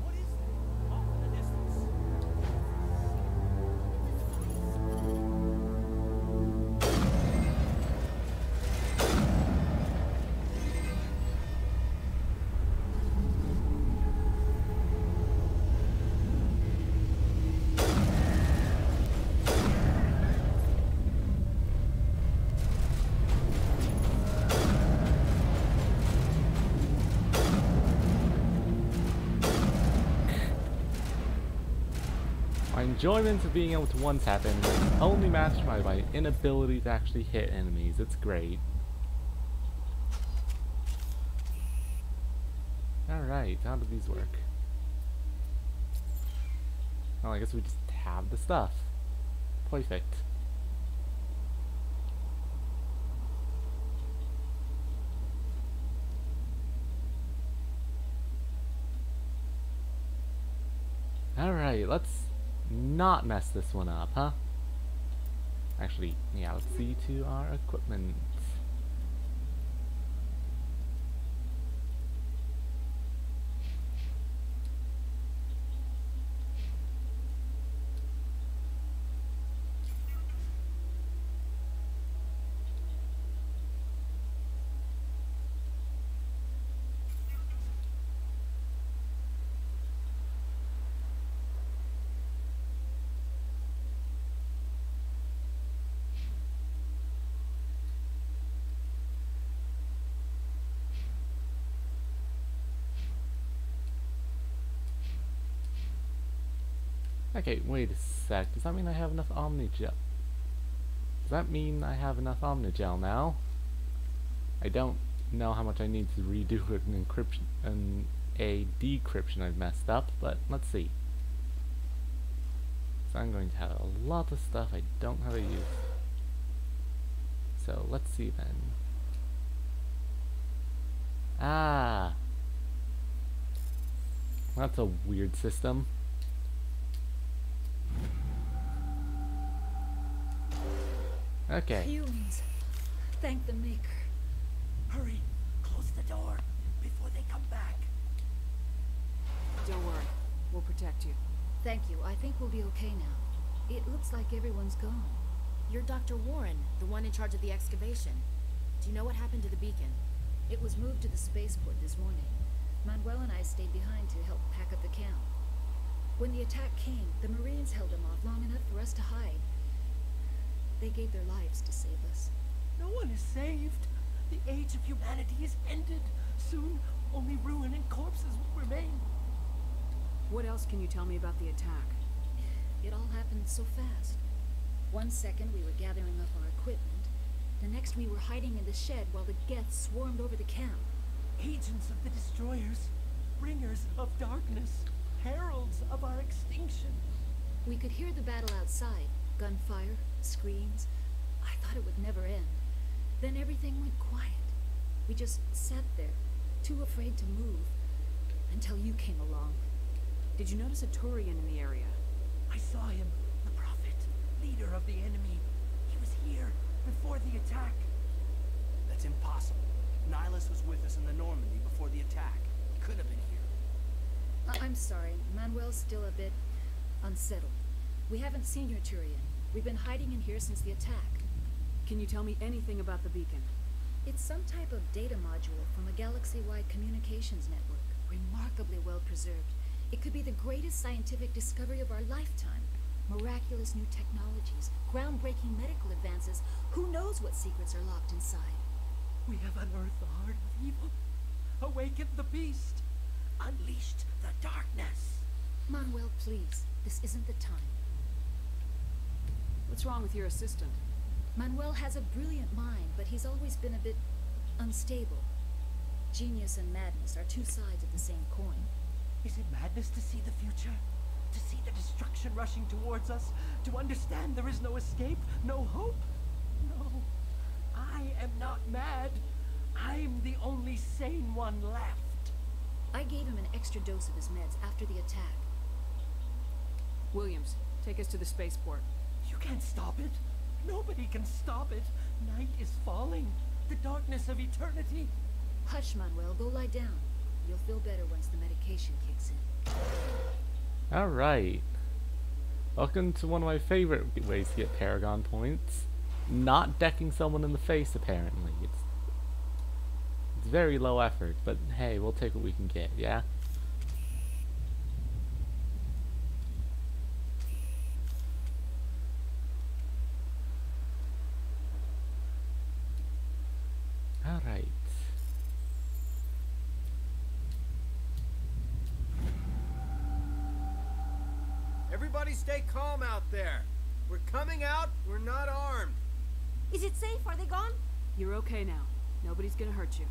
What is that? Off in the distance. My enjoyment of being able to one-tap enemies is only matched by my inability to actually hit enemies. It's great. Alright, how do these work? Well, I guess we just have the stuff. Perfect. Alright, let's not mess this one up, huh? Actually, yeah, let's see to our equipment. Okay, wait a sec. Does that mean I have enough Omnigel? Does that mean I have enough Omnigel now? I don't know how much I need to redo an encryption, a decryption I've messed up, but let's see. So I'm going to have a lot of stuff I don't have a use. So let's see then. Ah! That's a weird system. Okay. Humans. Thank the Maker. Hurry, close the door before they come back. Don't worry. We'll protect you. Thank you. I think we'll be okay now. It looks like everyone's gone. You're Dr. Warren, the one in charge of the excavation. Do you know what happened to the beacon? It was moved to the spaceport this morning. Manuel and I stayed behind to help pack up the camp. When the attack came, the Marines held them off long enough for us to hide. They gave their lives to save us. No one is saved. The age of humanity is ended. Soon, only ruin and corpses will remain. What else can you tell me about the attack? It all happened so fast. 1 second we were gathering up our equipment. The next we were hiding in the shed while the Geth swarmed over the camp. Agents of the destroyers, bringers of darkness, heralds of our extinction. We could hear the battle outside. Gunfire, screams. I thought it would never end. Then everything went quiet. We just sat there, too afraid to move, until you came along. Did you notice a Turian in the area? I saw him, the Prophet, leader of the enemy. He was here before the attack. That's impossible. Nihilus was with us in the Normandy before the attack. He could have been here. I'm sorry. Manuel's still a bit unsettled. We haven't seen your Turian. We've been hiding in here since the attack. Can you tell me anything about the beacon? It's some type of data module from a galaxy-wide communications network, remarkably well preserved. It could be the greatest scientific discovery of our lifetime. Miraculous new technologies, groundbreaking medical advances. Who knows what secrets are locked inside? We have unearthed the heart of evil, awakened the beast, unleashed the darkness. Manuel, please. This isn't the time. What's wrong with your assistant? Manuel has a brilliant mind, but he's always been a bit unstable. Genius and madness are two sides of the same coin. Is it madness to see the future? To see the destruction rushing towards us? To understand there is no escape? No hope? No. I am not mad. I'm the only sane one left. I gave him an extra dose of his meds after the attack. Williams, take us to the spaceport. You can't stop it. Nobody can stop it. Night is falling. The darkness of eternity. Hush, Manuel. Go lie down. You'll feel better once the medication kicks in. Alright. Welcome to one of my favorite ways to get Paragon points. Not decking someone in the face, apparently. It's very low effort, but hey, we'll take what we can get, yeah? Alright. Everybody stay calm out there. We're coming out, we're not armed. Is it safe? Are they gone? You're okay now. Nobody's gonna hurt you.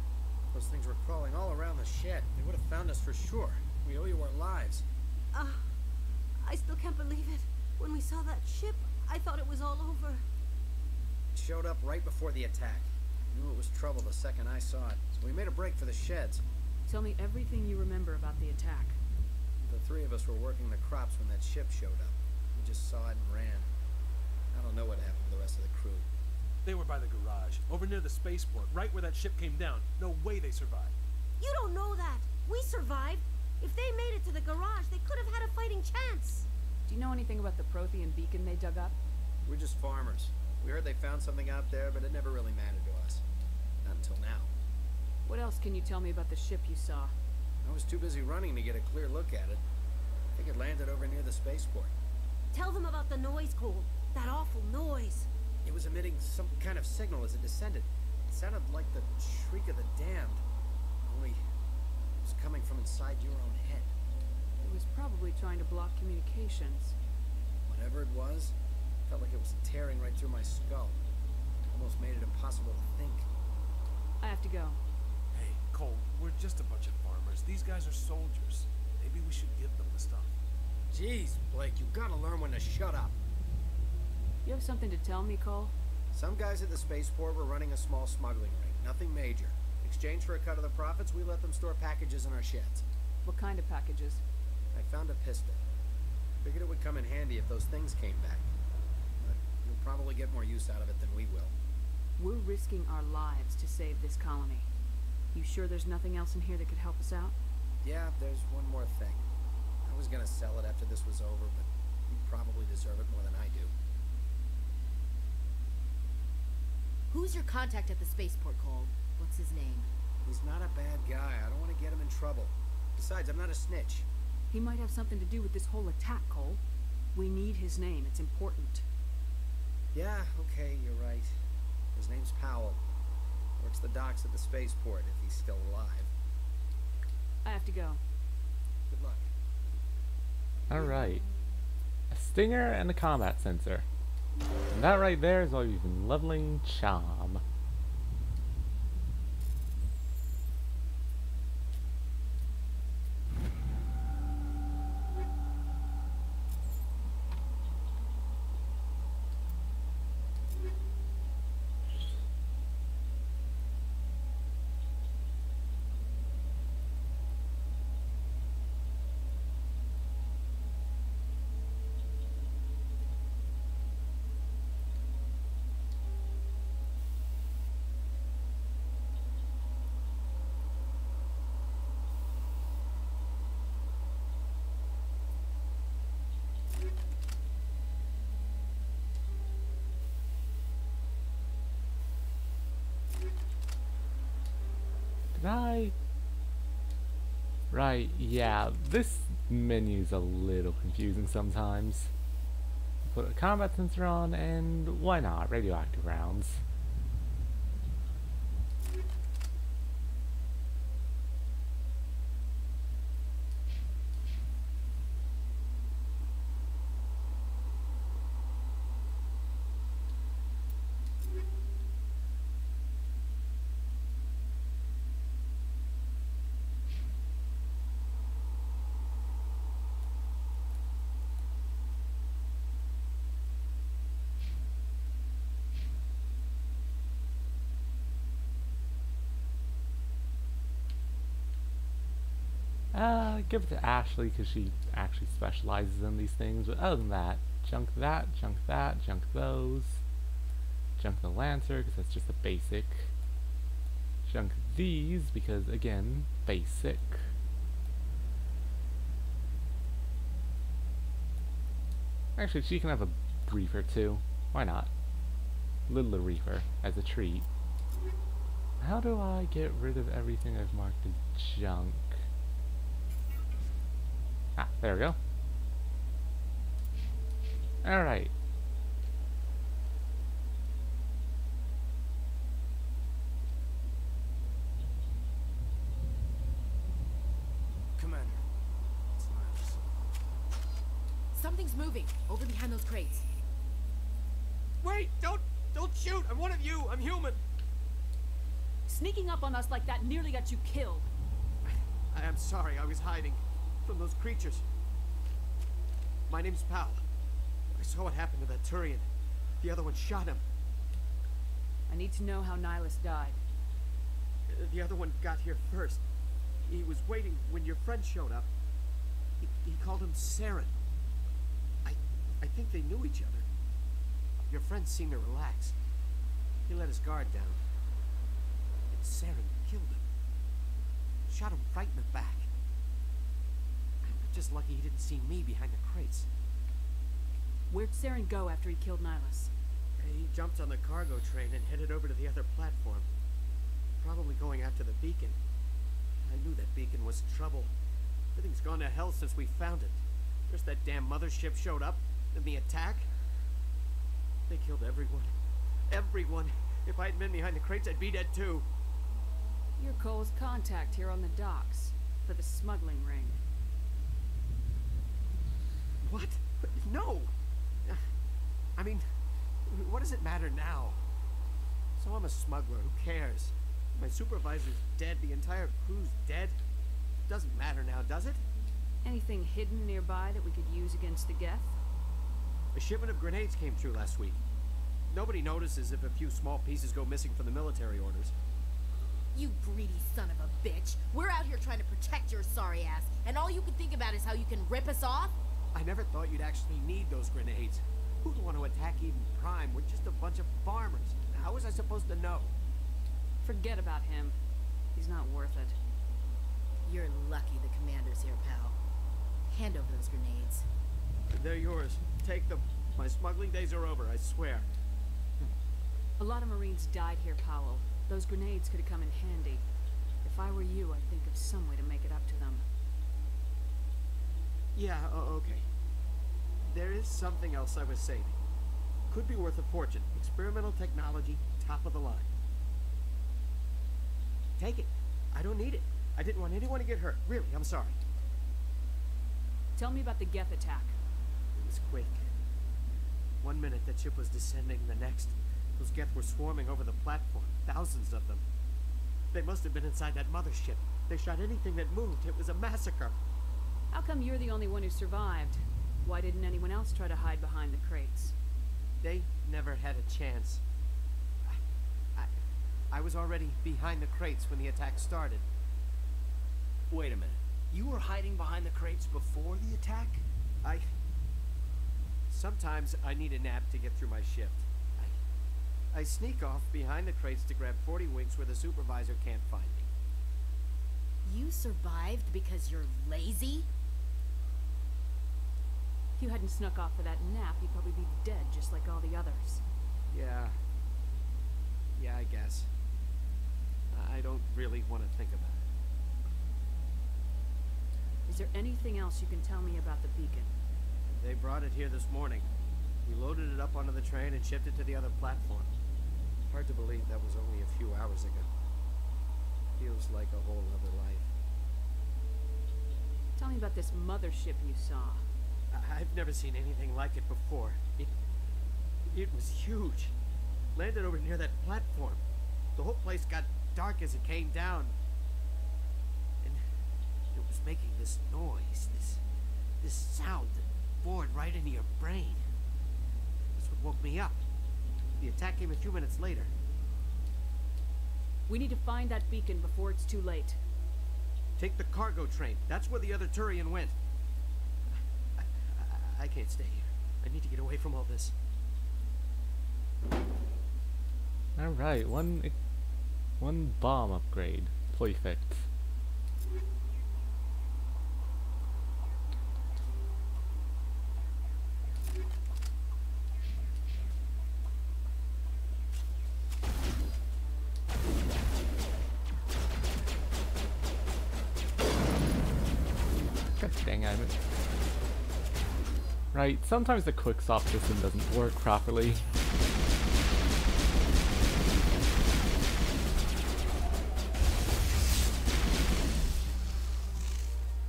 Those things were crawling all around the shed. They would have found us for sure. We owe you our lives. I still can't believe it. When we saw that ship, I thought it was all over. It showed up right before the attack. I knew it was trouble the second I saw it, so we made a break for the sheds. Tell me everything you remember about the attack. The three of us were working the crops when that ship showed up. We just saw it and ran. I don't know what happened to the rest of the crew. They were by the garage, over near the spaceport, right where that ship came down. No way they survived. You don't know that. We survived. If they made it to the garage, they could have had a fighting chance. Do you know anything about the Prothean beacon they dug up? We're just farmers. We heard they found something out there, but it never really mattered to us. Not until now. What else can you tell me about the ship you saw? I was too busy running to get a clear look at it. I think it landed over near the spaceport. Tell them about the noise, Cole. That awful noise. It was emitting some kind of signal as it descended. It sounded like the shriek of the damned. Only it was coming from inside your own head. It was probably trying to block communications. Whatever it was, felt like it was tearing right through my skull. Almost made it impossible to think. I have to go. Hey, Cole, we're just a bunch of farmers. These guys are soldiers. Maybe we should give them the stuff. Jeez, Blake, you gotta learn when to shut up. You have something to tell me, Cole? Some guys at the spaceport were running a small smuggling ring. Nothing major. In exchange for a cut of the profits, we let them store packages in our sheds. What kind of packages? I found a pistol. Figured it would come in handy if those things came back. But you'll probably get more use out of it than we will. We're risking our lives to save this colony. You sure there's nothing else in here that could help us out? Yeah, there's one more thing. I was gonna sell it after this was over, but you probably deserve it more than I do. Who's your contact at the spaceport, Cole? What's his name? He's not a bad guy. I don't want to get him in trouble. Besides, I'm not a snitch. He might have something to do with this whole attack, Cole. We need his name. It's important. Yeah, okay, you're right. His name's Powell. Works the docks at the spaceport, if he's still alive. I have to go. Good luck. Alright. A stinger and a combat sensor. And that right there is why we've been leveling Charm. Did I? Right, yeah, this menu's a little confusing sometimes. Put a combat sensor on, and why not? Radioactive rounds. Give it to Ashley because she actually specializes in these things, but other than that, junk that, junk that, junk those. Junk the Lancer because that's just a basic. Junk these because, again, basic. Actually, she can have a Reefer too. Why not? Little Reefer as a treat. How do I get rid of everything I've marked as junk? Ah, there we go. Alright. Commander. It's Niles. Something's moving over behind those crates. Wait! Don't shoot! I'm one of you! I'm human! Sneaking up on us like that nearly got you killed. I am sorry, I was hiding from those creatures. My name's Powell. I saw what happened to that Turian. The other one shot him. I need to know how Nihilus died. The other one got here first. He was waiting when your friend showed up. He called him Saren. I think they knew each other. Your friend seemed to relax. He let his guard down. And Saren killed him. Shot him right in the back. I'm just lucky he didn't see me behind the crates. Where'd Saren go after he killed Nihilus? He jumped on the cargo train and headed over to the other platform. Probably going after the beacon. I knew that beacon was trouble. Everything's gone to hell since we found it. First that damn mothership showed up, then the attack. They killed everyone. Everyone. If I hadn't been behind the crates, I'd be dead too. You're Cole's contact here on the docks for the smuggling ring. What? No! I mean, what does it matter now? So I'm a smuggler, who cares? My supervisor's dead, the entire crew's dead. Doesn't matter now, does it? Anything hidden nearby that we could use against the Geth? A shipment of grenades came through last week. Nobody notices if a few small pieces go missing from the military orders. You greedy son of a bitch. We're out here trying to protect your sorry ass, and all you can think about is how you can rip us off? I never thought you'd actually need those grenades. Who'd want to attack Eden Prime? We're just a bunch of farmers. How was I supposed to know? Forget about him. He's not worth it. You're lucky the commander's here, pal. Hand over those grenades. They're yours. Take them. My smuggling days are over, I swear. A lot of Marines died here, Powell. Those grenades could have come in handy. If I were you, I'd think of some way to make it up to them. Yeah, okay. There is something else I was saving. Could be worth a fortune. Experimental technology, top of the line. Take it. I don't need it. I didn't want anyone to get hurt. Really, I'm sorry. Tell me about the Geth attack. It was quick. 1 minute that ship was descending, the next, those Geth were swarming over the platform. Thousands of them. They must have been inside that mothership. They shot anything that moved. It was a massacre. How come you're the only one who survived? Why didn't anyone else try to hide behind the crates? They never had a chance. I was already behind the crates when the attack started. Wait a minute. You were hiding behind the crates before the attack? Sometimes I need a nap to get through my shift. I sneak off behind the crates to grab 40 winks where the supervisor can't find me. You survived because you're lazy? If you hadn't snuck off for that nap, you'd probably be dead just like all the others. Yeah, I guess. I don't really want to think about it. Is there anything else you can tell me about the beacon? They brought it here this morning. We loaded it up onto the train and shipped it to the other platform. Hard to believe that was only a few hours ago. Feels like a whole other life. Tell me about this mothership you saw. I've never seen anything like it before. It was huge. Landed over near that platform. The whole place got dark as it came down. And it was making this noise, this sound that bored right into your brain. That's what woke me up. The attack came a few minutes later. We need to find that beacon before it's too late. Take the cargo train. That's where the other Turian went. I can't stay here. I need to get away from all this. Alright, one bomb upgrade. Perfect. God dang it. Right, sometimes the quickstop system doesn't work properly.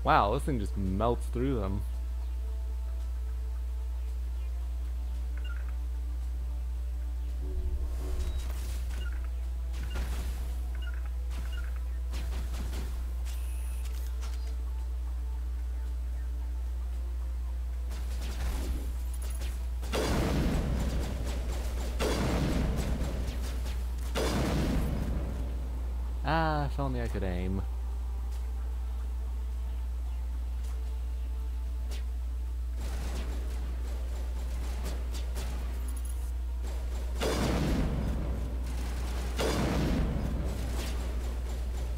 Wow, this thing just melts through them. Ah, if only I could aim.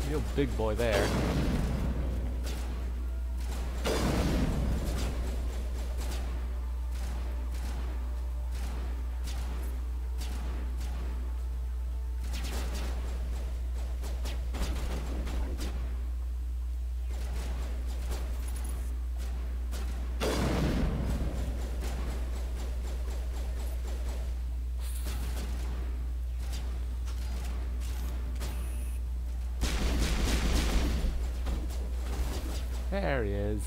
Real big boy there. There he is.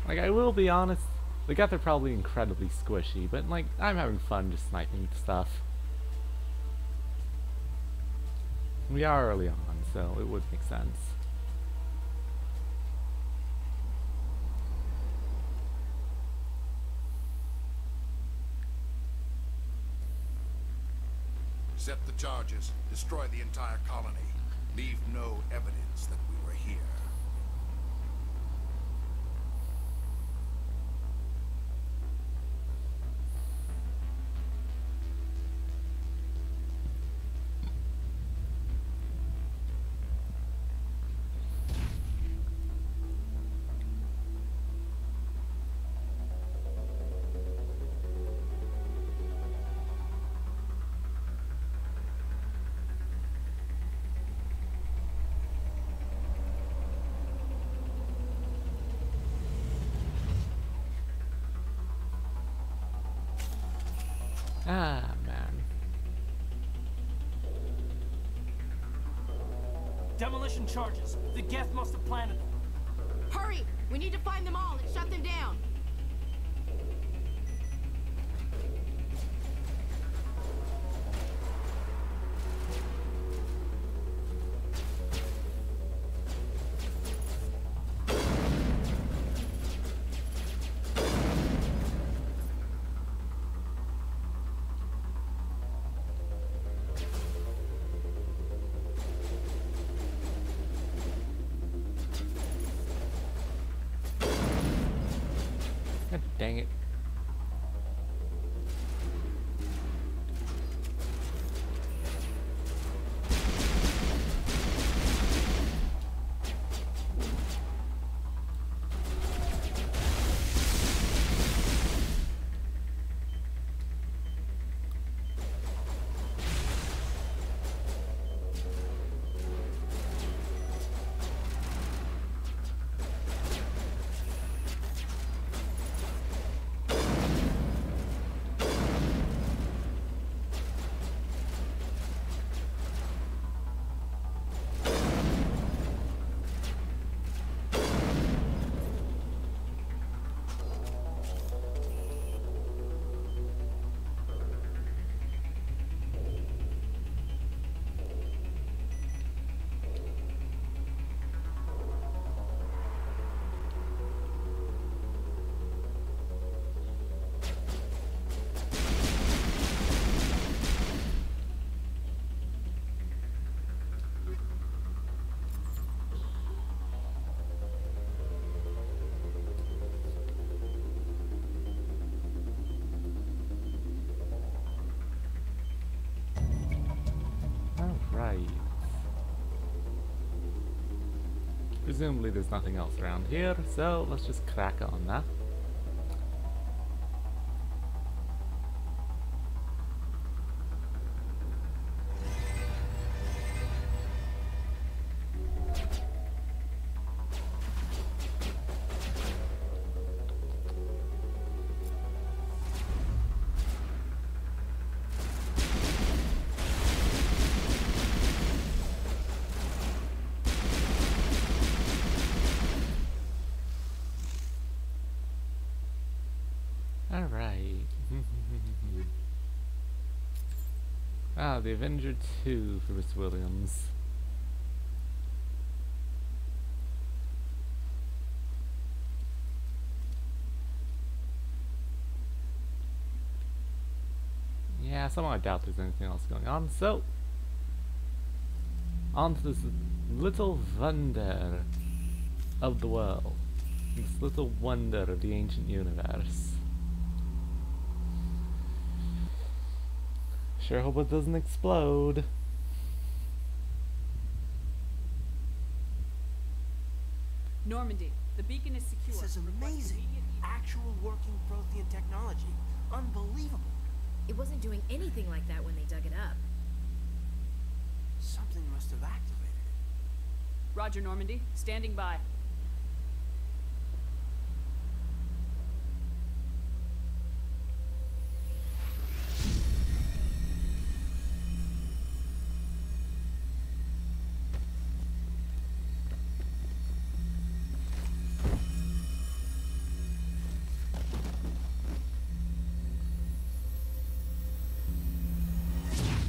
Like, I will be honest, the Geth are probably incredibly squishy, but like, I'm having fun just sniping stuff. We are early on, so it would make sense. Accept the charges. Destroy the entire colony. Leave no evidence that we were here. Ah, man. Demolition charges. The Geth must have planted them. Hurry! We need to find them all and shut them down. God dang it. Right. Presumably there's nothing else around here, so let's just crack on that. Alright. Ah, The Avenger 2 for Miss Williams. Yeah, somehow I doubt there's anything else going on, so on to this little wonder of the world. This little wonder of the ancient universe. Sure hope it doesn't explode. Normandy, the beacon is secure. This is amazing. Actual working Prothean technology. Unbelievable. It wasn't doing anything like that when they dug it up. Something must have activated it. Roger, Normandy. Standing by.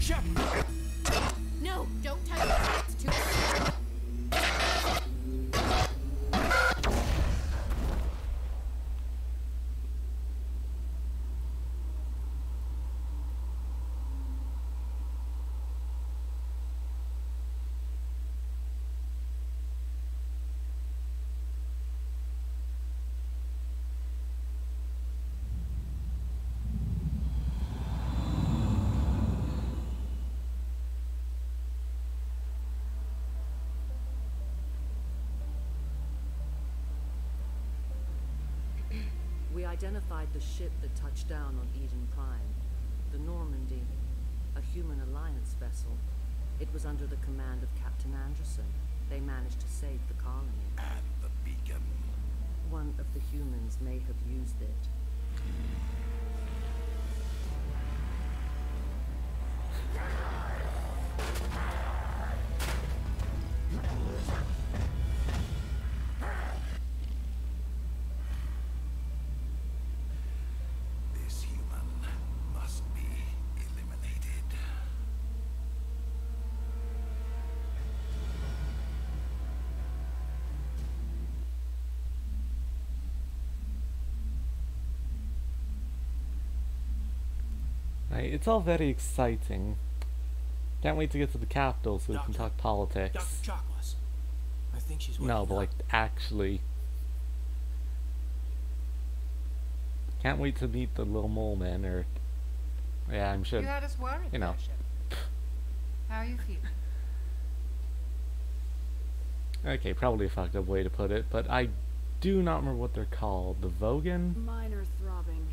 Shepard! No, don't touch it. It's too risky. We identified the ship that touched down on Eden Prime. The Normandy. A human alliance vessel. It was under the command of Captain Anderson. They managed to save the colony. And the beacon. One of the humans may have used it. This human must be eliminated. Right, it's all very exciting. Can't wait to get to the capital so we can talk politics. Dr. Chakwas. I think she's No, waking but up. like actually. Can't wait to meet the little mole man, or yeah, I'm sure. You had us worried, You know. there, Shepard. How are you feeling? Okay, probably a fucked up way to put it, but I do not remember what they're called. The Vogan? Minor throbbing.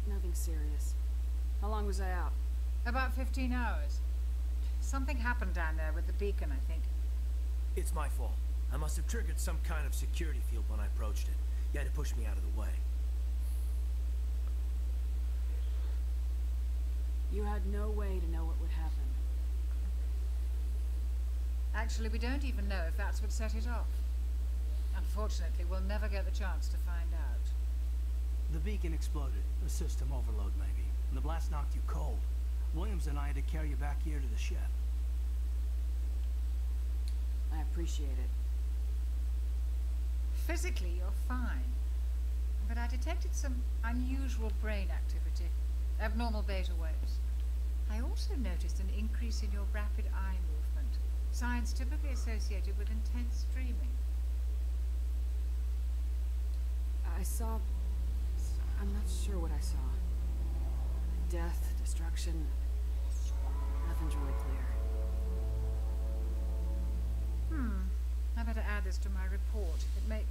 Nothing serious. How long was I out? About 15 hours. Something happened down there with the beacon, I think. It's my fault. I must have triggered some kind of security field when I approached it. You had to push me out of the way. You had no way to know what would happen. Actually, we don't even know if that's what set it off. Unfortunately, we'll never get the chance to find out. The beacon exploded. A system overload, maybe. And the blast knocked you cold. Williams and I had to carry you back here to the ship. I appreciate it. Physically, you're fine. But I detected some unusual brain activity. Abnormal beta waves. I also noticed an increase in your rapid eye movement. Signs typically associated with intense dreaming. I saw... I'm not sure what I saw. Death, destruction... Nothing's really clear. I better add this to my report. It may...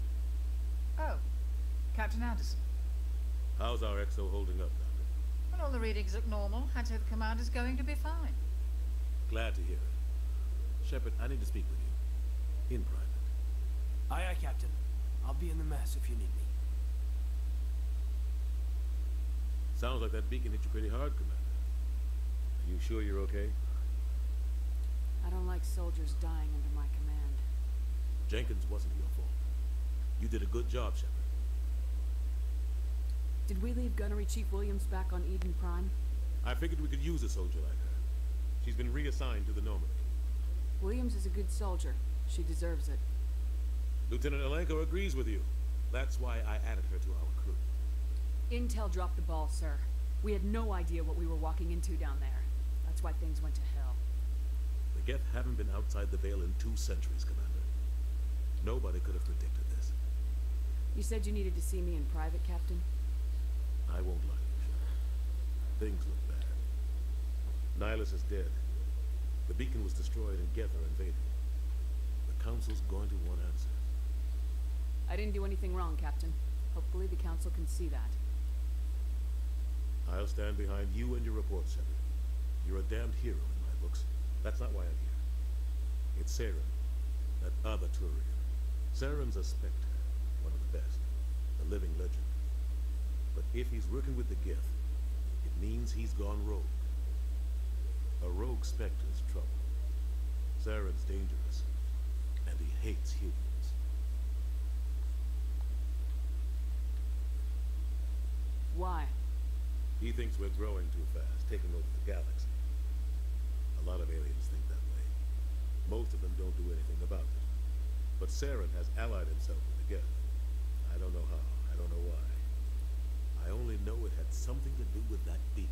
Oh, Captain Anderson. How's our XO holding up, Doctor? When all the readings look normal, I'd say the commander's going to be fine. Glad to hear it. Shepard, I need to speak with you. In private. Aye, aye, Captain. I'll be in the mess if you need me. Sounds like that beacon hit you pretty hard, Commander. Are you sure you're okay? I don't like soldiers dying under my command. Jenkins wasn't your fault. You did a good job, Shepard. Did we leave Gunnery Chief Williams back on Eden Prime? I figured we could use a soldier like her. She's been reassigned to the Normandy. Williams is a good soldier. She deserves it. Lieutenant Alenko agrees with you. That's why I added her to our crew. Intel dropped the ball, sir. We had no idea what we were walking into down there. That's why things went to hell. The Geth haven't been outside the Veil in 2 centuries, Commander. Nobody could have predicted this. You said you needed to see me in private, Captain? I won't lie to you, Shepard. Things look bad. Nihilus is dead. The beacon was destroyed and Geth are invading. The Council's going to want answers. I didn't do anything wrong, Captain. Hopefully the Council can see that. I'll stand behind you and your report, Shepard. You're a damned hero in my books. That's not why I'm here. It's Saren, that other Turian. Saren's a Spectre, one of the best, a living legend. But if he's working with the Geth, it means he's gone rogue. A rogue Spectre's trouble. Saren's dangerous, and he hates humans. Why? He thinks we're growing too fast, taking over the galaxy. A lot of aliens think that way. Most of them don't do anything about it. But Saren has allied himself with the Geth. I don't know how. I don't know why. I only know it had something to do with that beacon.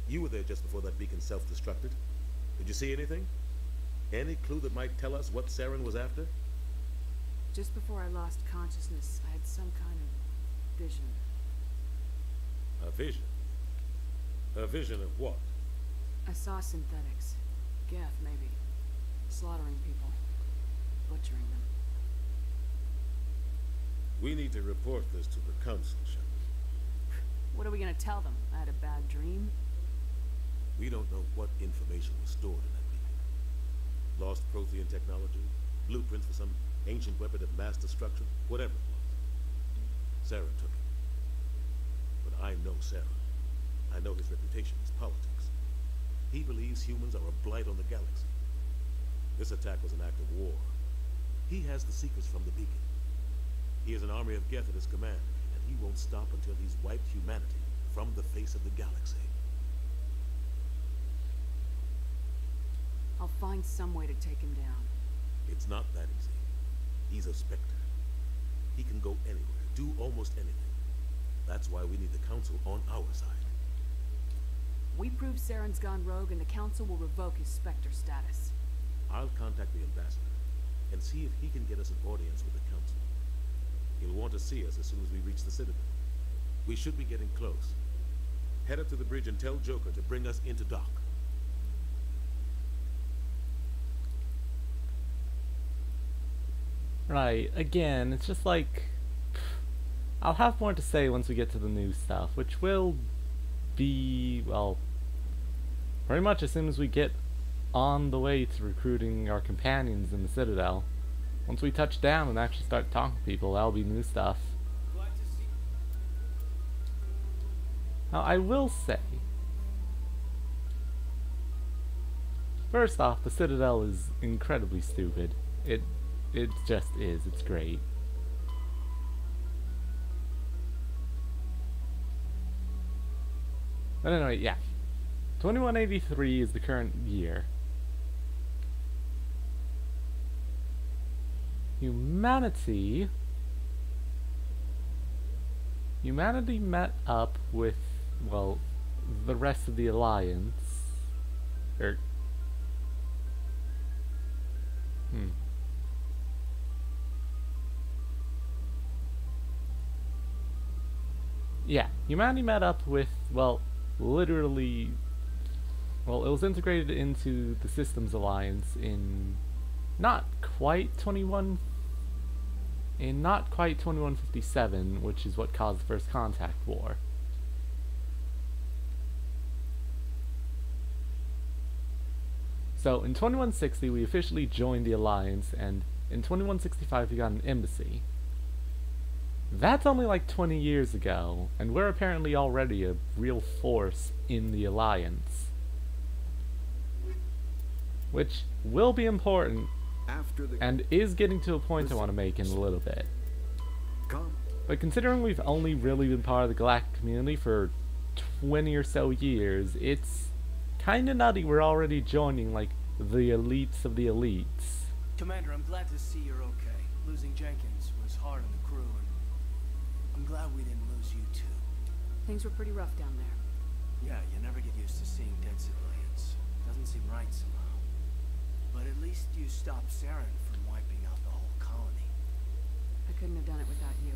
You were there just before that beacon self-destructed. Did you see anything? Any clue that might tell us what Saren was after? Just before I lost consciousness, I had some kind of vision. A vision? A vision of what? I saw synthetics. Geth, maybe. Slaughtering people. Butchering them. We need to report this to the Council, Shepard. What are we gonna tell them? I had a bad dream? We don't know what information was stored in that beacon. Lost Prothean technology, blueprints for some ancient weapon of mass destruction, whatever it was. Saren took it. But I know Saren. I know his reputation is politics. He believes humans are a blight on the galaxy. This attack was an act of war. He has the secrets from the beacon. He has an army of Geth at his command, and he won't stop until he's wiped humanity from the face of the galaxy. I'll find some way to take him down. It's not that easy. He's a Spectre. He can go anywhere, do almost anything. That's why we need the Council on our side. We prove Saren's gone rogue and the Council will revoke his Spectre status. I'll contact the Ambassador and see if he can get us an audience with the Council. He'll want to see us as soon as we reach the Citadel. We should be getting close. Head up to the bridge and tell Joker to bring us into dock. Right, again, it's just like... I'll have more to say once we get to the new stuff, which will be, well, pretty much as soon as we get on the way to recruiting our companions in the Citadel. Once we touch down and actually start talking to people, that'll be new stuff. Now, I will say, first off, the Citadel is incredibly stupid. It just is. It's great. But anyway, yeah. 2183 is the current year. Humanity met up with, well, the rest of the Alliance. Yeah, humanity met up with, well, literally, well, it was integrated into the Systems Alliance in not quite 2157, which is what caused the First Contact War. So in 2160 we officially joined the Alliance, and in 2165 we got an embassy. That's only like 20 years ago, and we're apparently already a real force in the Alliance. Which will be important, and is getting to a point I want to make in a little bit. But considering we've only really been part of the galactic community for 20 or so years, it's kinda nutty we're already joining, like, the elites of the elites. Commander, I'm glad to see you're okay. Losing Jenkins was hard on the crew, and I'm glad we didn't lose you too. Things were pretty rough down there. Yeah, you never get used to seeing dead civilians. Doesn't seem right somehow. But at least you stopped Saren from wiping out the whole colony. I couldn't have done it without you.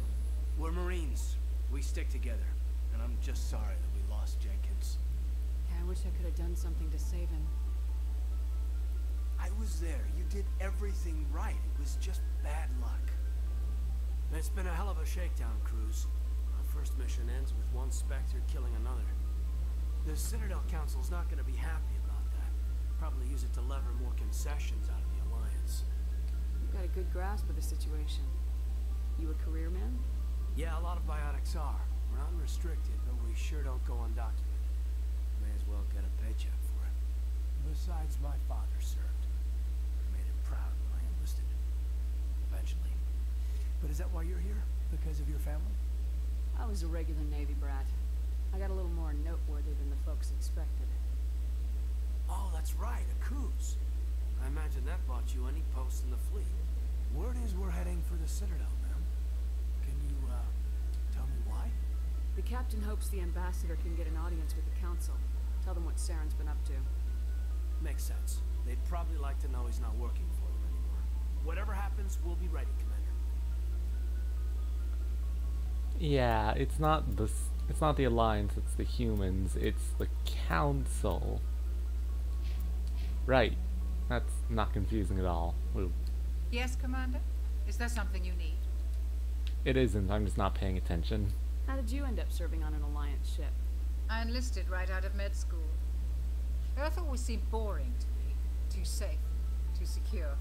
We're Marines. We stick together. And I'm just sorry that we lost Jenkins. Yeah, I wish I could have done something to save him. I was there. You did everything right. It was just bad luck. It's been a hell of a shakedown, Cruz. Our first mission ends with one Spectre killing another. The Citadel Council's not going to be happy about that. Probably use it to lever more concessions out of the Alliance. You've got a good grasp of the situation. You a career man? Yeah, a lot of biotics are. We're unrestricted, but we sure don't go undocumented. May as well get a paycheck for it. Besides, my father served. I made him proud when I enlisted. Eventually. But is that why you're here? Because of your family? I was a regular Navy brat. I got a little more noteworthy than the folks expected. Oh, that's right, a cruise. I imagine that bought you any post in the fleet. Word is we're heading for the Citadel, ma'am. Can you, tell me why? The captain hopes the ambassador can get an audience with the council. Tell them what Saren's been up to. Makes sense. They'd probably like to know he's not working for them anymore. Whatever happens, we'll be ready, Commander. Yeah, it's not the Alliance, it's the humans, it's the Council. Right. That's not confusing at all. Ooh. Yes, Commander? Is there something you need? It isn't, I'm just not paying attention. How did you end up serving on an Alliance ship? I enlisted right out of med school. Earth always seemed boring to me. Too safe, too secure.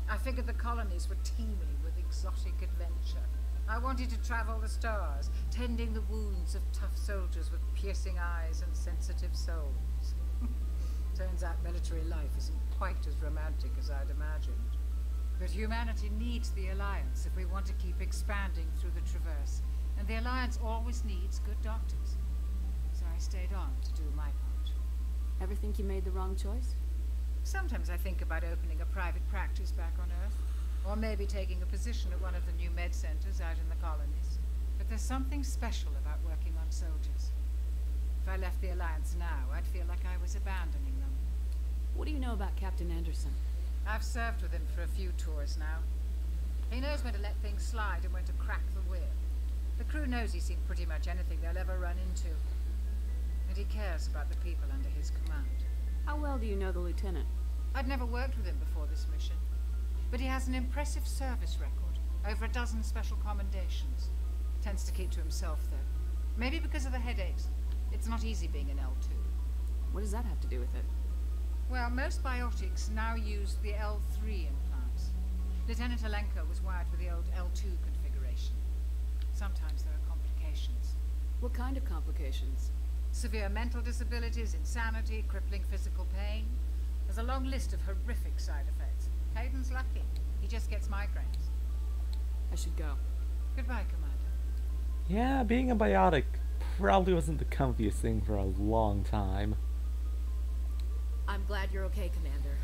I figured the colonies were teeming with exotic adventure. I wanted to travel the stars, tending the wounds of tough soldiers with piercing eyes and sensitive souls. Turns out military life isn't quite as romantic as I'd imagined. But humanity needs the Alliance if we want to keep expanding through the Traverse. And the Alliance always needs good doctors. So I stayed on to do my part. Ever think you made the wrong choice? Sometimes I think about opening a private practice back on Earth. Or maybe taking a position at one of the new med centers out in the colonies. But there's something special about working on soldiers. If I left the Alliance now, I'd feel like I was abandoning them. What do you know about Captain Anderson? I've served with him for a few tours now. He knows when to let things slide and when to crack the whip. The crew knows he's seen pretty much anything they'll ever run into. And he cares about the people under his command. How well do you know the lieutenant? I'd never worked with him before this mission. But he has an impressive service record. Over a dozen special commendations. Tends to keep to himself, though. Maybe because of the headaches. It's not easy being an L2. What does that have to do with it? Well, most biotics now use the L3 implants. Lieutenant Alenko was wired for the old L2 configuration. Sometimes there are complications. What kind of complications? Severe mental disabilities, insanity, crippling physical pain. There's a long list of horrific side effects. Hayden's lucky. He just gets migraines. I should go. Goodbye, Commander. Yeah, being a biotic probably wasn't the comfiest thing for a long time. I'm glad you're okay, Commander.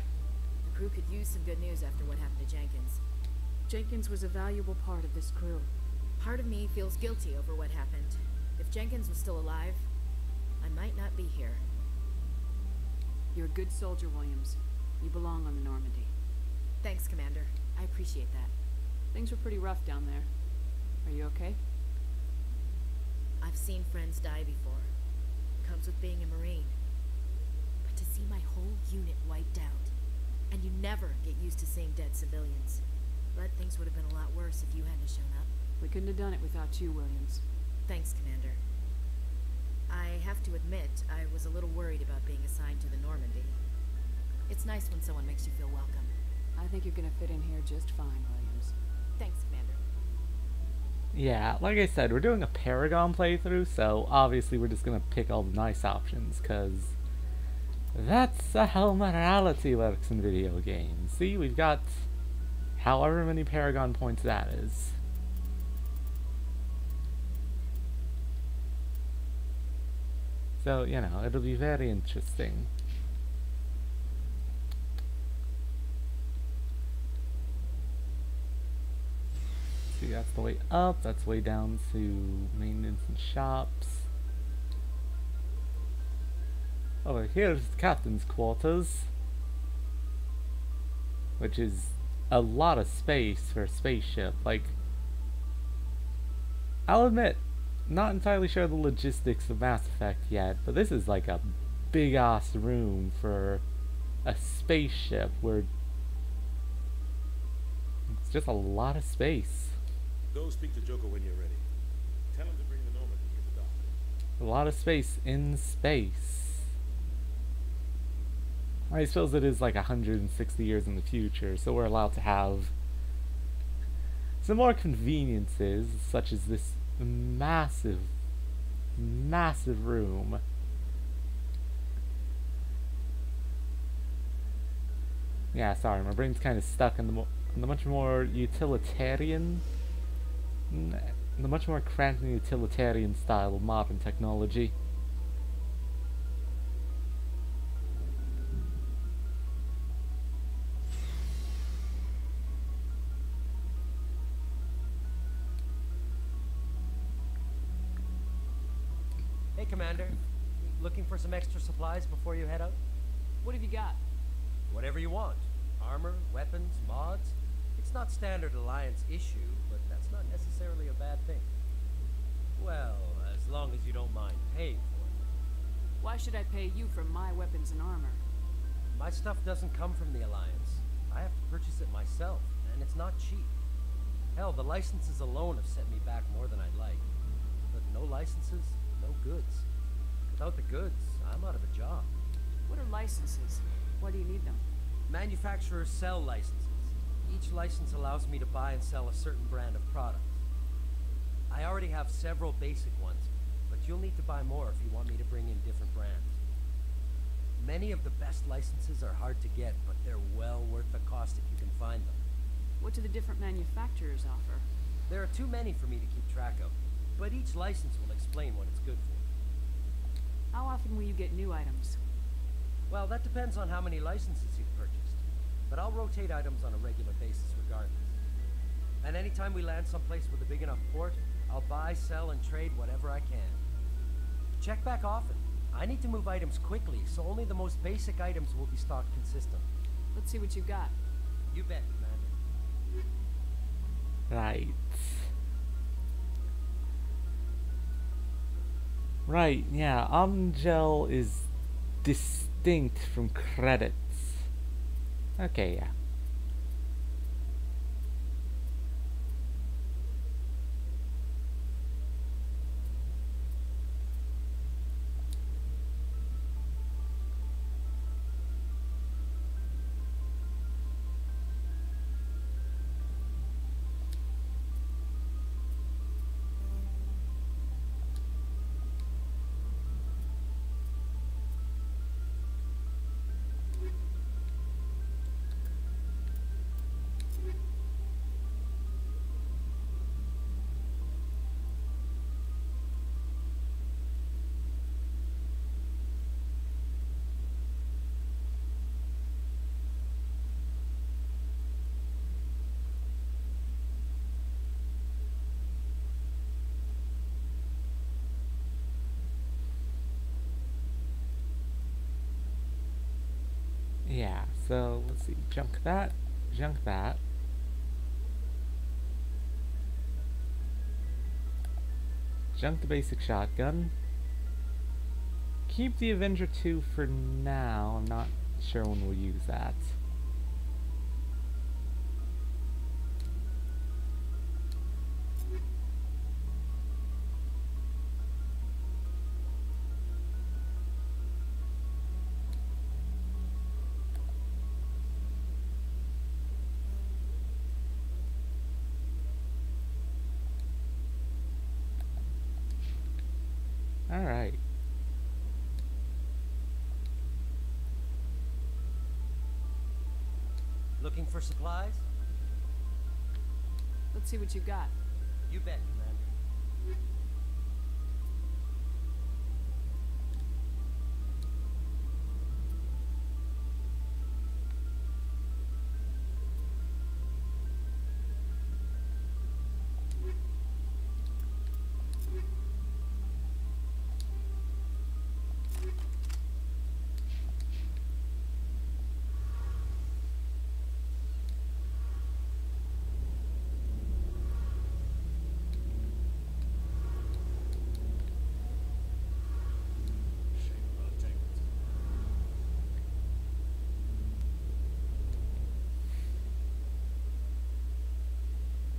The crew could use some good news after what happened to Jenkins. Jenkins was a valuable part of this crew. Part of me feels guilty over what happened. If Jenkins was still alive, I might not be here. You're a good soldier, Williams. You belong on the Normandy. Thanks, Commander. I appreciate that. Things were pretty rough down there. Are you okay? I've seen friends die before. Comes with being a Marine. But to see my whole unit wiped out, and you never get used to seeing dead civilians. But things would have been a lot worse if you hadn't shown up. We couldn't have done it without you, Williams. Thanks, Commander. I have to admit, I was a little worried about being assigned to the Normandy. It's nice when someone makes you feel welcome. I think you're gonna fit in here just fine, Williams. Thanks, Commander. Yeah, like I said, we're doing a Paragon playthrough, so obviously we're just gonna pick all the nice options, because that's how morality works in video games. See, we've got however many Paragon points that is. So, you know, it'll be very interesting. See, that's the way up, that's way down to maintenance and shops. Over here's the captain's quarters, which is a lot of space for a spaceship. Like, I'll admit, not entirely sure the logistics of Mass Effect yet, but this is like a big-ass room for a spaceship where it's just a lot of space. Go speak to Joker when you're ready. Tell him to bring the Normandy here to dock. A lot of space in space. I suppose it is like 160 years in the future, so we're allowed to have some more conveniences, such as this massive room. Yeah, sorry, my brain's kind of stuck on the much more utilitarian, the much more cramped and utilitarian style of modern technology. Commander. Looking for some extra supplies before you head out? What have you got? Whatever you want. Armor, weapons, mods. It's not standard Alliance issue, but that's not necessarily a bad thing. Well, as long as you don't mind paying for it. Why should I pay you for my weapons and armor? My stuff doesn't come from the Alliance. I have to purchase it myself, and it's not cheap. Hell, the licenses alone have set me back more than I'd like. But no licenses, no goods. Without the goods, I'm out of a job. What are licenses? Why do you need them? Manufacturers sell licenses. Each license allows me to buy and sell a certain brand of product. I already have several basic ones, but you'll need to buy more if you want me to bring in different brands. Many of the best licenses are hard to get, but they're well worth the cost if you can find them. What do the different manufacturers offer? There are too many for me to keep track of, but each license will explain what it's good for. How often will you get new items? Well, that depends on how many licenses you've purchased, but I'll rotate items on a regular basis regardless. And anytime we land someplace with a big enough port, I'll buy, sell, and trade whatever I can. Check back often. I need to move items quickly, so only the most basic items will be stocked consistently. Let's see what you've got. You bet, Commander. Right. Right, yeah, Umgel is distinct from credits. Okay, yeah. Yeah, so let's see, junk that, junk that. Junk the basic shotgun. Keep the Avenger 2 for now, I'm not sure when we'll use that. Alright. Looking for supplies? Let's see what you've got. You bet, Commander.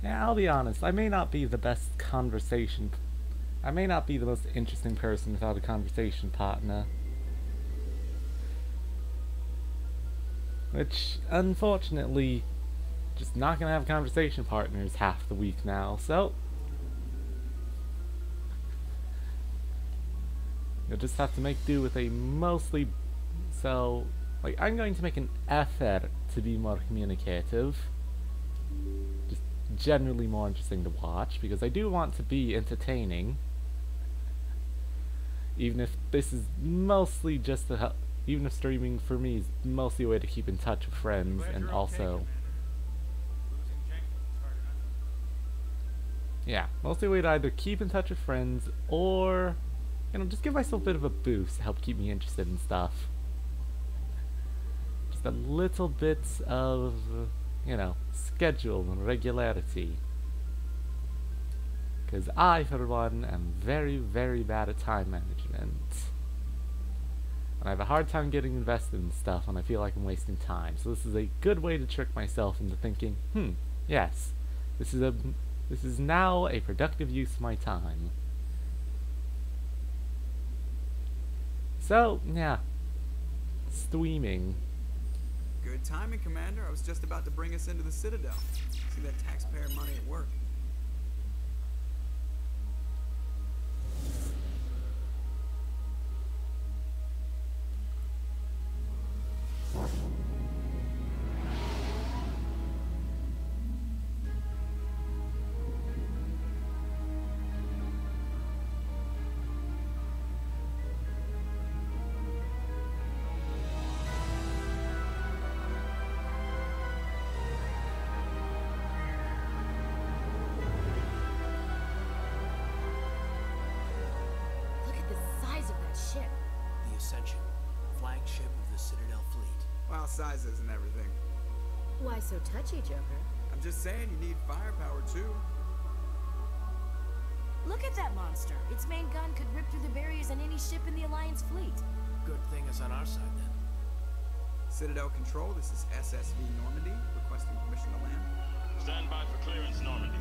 Yeah, I'll be honest, I may not be the best conversation. I may not be the most interesting person without a conversation partner. Which, unfortunately, just not gonna have conversation partners half the week now, so you'll just have to make do with a mostly... So, like, I'm going to make an effort to be more communicative. Just generally more interesting to watch, because I do want to be entertaining. Even if this is mostly just to help, even if streaming for me is mostly a way to keep in touch with friends, and also... Yeah, mostly a way to either keep in touch with friends, or you know, just give myself a bit of a boost to help keep me interested in stuff. Just a little bit of, you know, schedule and regularity. Because I, for one, am very, very bad at time management. And I have a hard time getting invested in stuff when I feel like I'm wasting time. So this is a good way to trick myself into thinking, yes, this is now a productive use of my time. So, yeah. Streaming. Good timing, Commander. I was just about to bring us into the Citadel. See that taxpayer money at work. The Ascension, flagship of the Citadel fleet. Well, sizes and everything. Why so touchy, Joker? I'm just saying you need firepower too. Look at that monster. Its main gun could rip through the barriers on any ship in the Alliance fleet. Good thing it's on our side then. Citadel Control, this is SSV Normandy, requesting permission to land. Stand by for clearance, Normandy.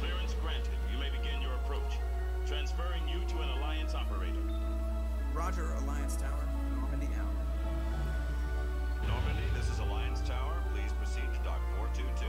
Clearance granted. You may begin your approach. Transferring you to an Alliance operator. Roger, Alliance Tower. Normandy out. Normandy, this is Alliance Tower. Please proceed to Dock 422.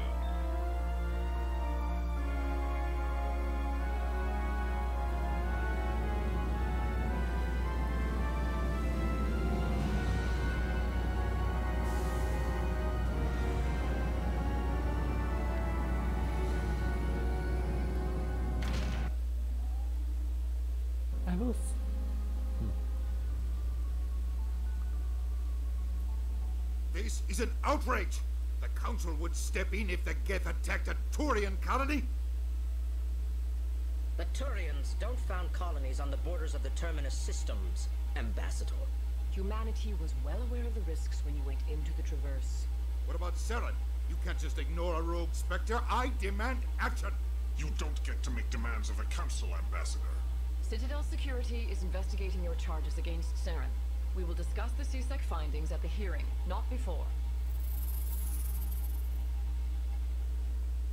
This is an outrage! The Council would step in if the Geth attacked a Turian colony? The Turians don't found colonies on the borders of the Terminus systems, Ambassador. Humanity was well aware of the risks when you went into the Traverse. What about Saren? You can't just ignore a rogue Spectre. I demand action! You don't get to make demands of a Council, Ambassador. Citadel Security is investigating your charges against Saren. We will discuss the CSEC findings at the hearing, not before.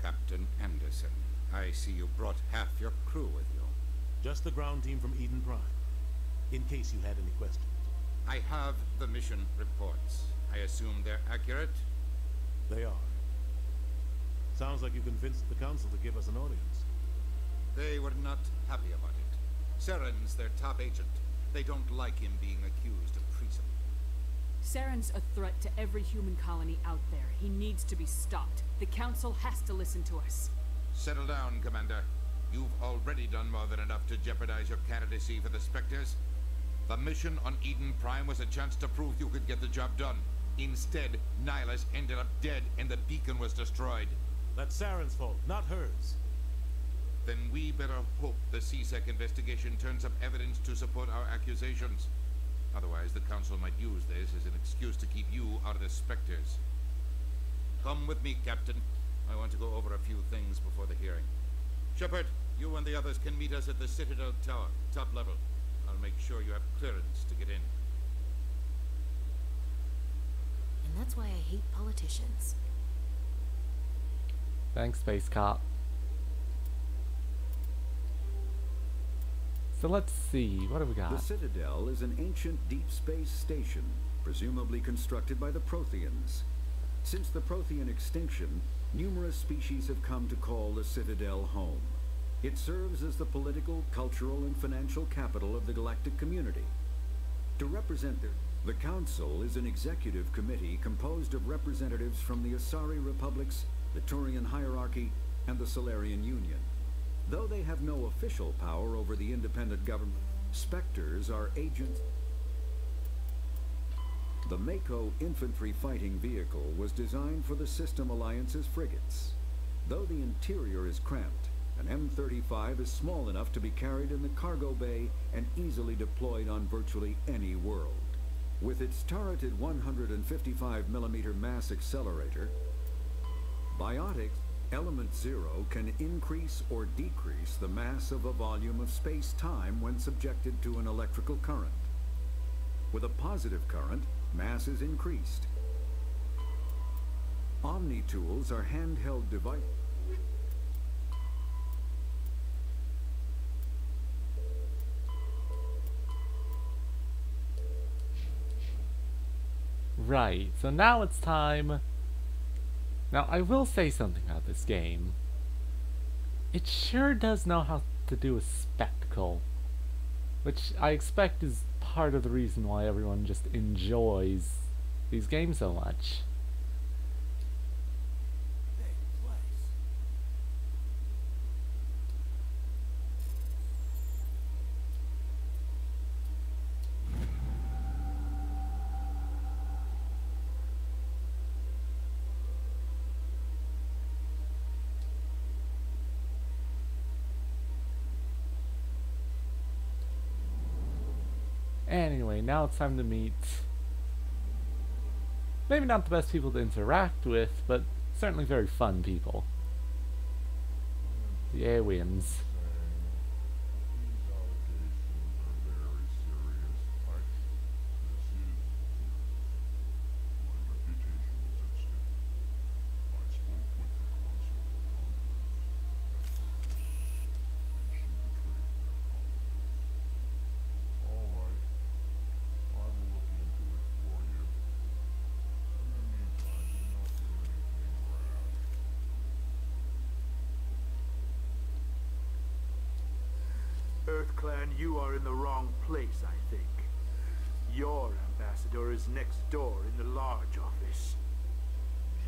Captain Anderson, I see you brought half your crew with you. Just the ground team from Eden Prime, in case you had any questions. I have the mission reports. I assume they're accurate? They are. Sounds like you convinced the Council to give us an audience. They were not happy about it. Saren's their top agent. They don't like him being accused of treason. Saren's a threat to every human colony out there. He needs to be stopped. The Council has to listen to us. Settle down, Commander. You've already done more than enough to jeopardize your candidacy for the Spectres. The mission on Eden Prime was a chance to prove you could get the job done. Instead, Nihilus ended up dead and the beacon was destroyed. That's Saren's fault, not hers. Then we better hope the CSEC investigation turns up evidence to support our accusations. Otherwise, the Council might use this as an excuse to keep you out of the Spectres. Come with me, Captain. I want to go over a few things before the hearing. Shepard, you and the others can meet us at the Citadel Tower, top level. I'll make sure you have clearance to get in. And that's why I hate politicians. Thanks, Space Cop. So let's see, what have we got? The Citadel is an ancient deep space station, presumably constructed by the Protheans. Since the Prothean extinction, numerous species have come to call the Citadel home. It serves as the political, cultural, and financial capital of the galactic community. To represent the Council is an executive committee composed of representatives from the Asari Republics, the Turian Hierarchy, and the Solarian Union. Though they have no official power over the independent government, Spectres are agents. The Mako infantry fighting vehicle was designed for the System Alliance's frigates. Though the interior is cramped, An M35 is small enough to be carried in the cargo bay and easily deployed on virtually any world. With its turreted 155mm mass accelerator, Biotic's Element Zero can increase or decrease the mass of a volume of space-time when subjected to an electrical current. With a positive current, mass is increased. Omni-tools are handheld devices. Right, so now it's time. Now, I will say something about this game. It sure does know how to do a spectacle, which I expect is part of the reason why everyone just enjoys these games so much. Anyway, now it's time to meet maybe not the best people to interact with, but certainly very fun people. The aliens. EarthClan, you are in the wrong place, I think. Your ambassador is next door in the large office.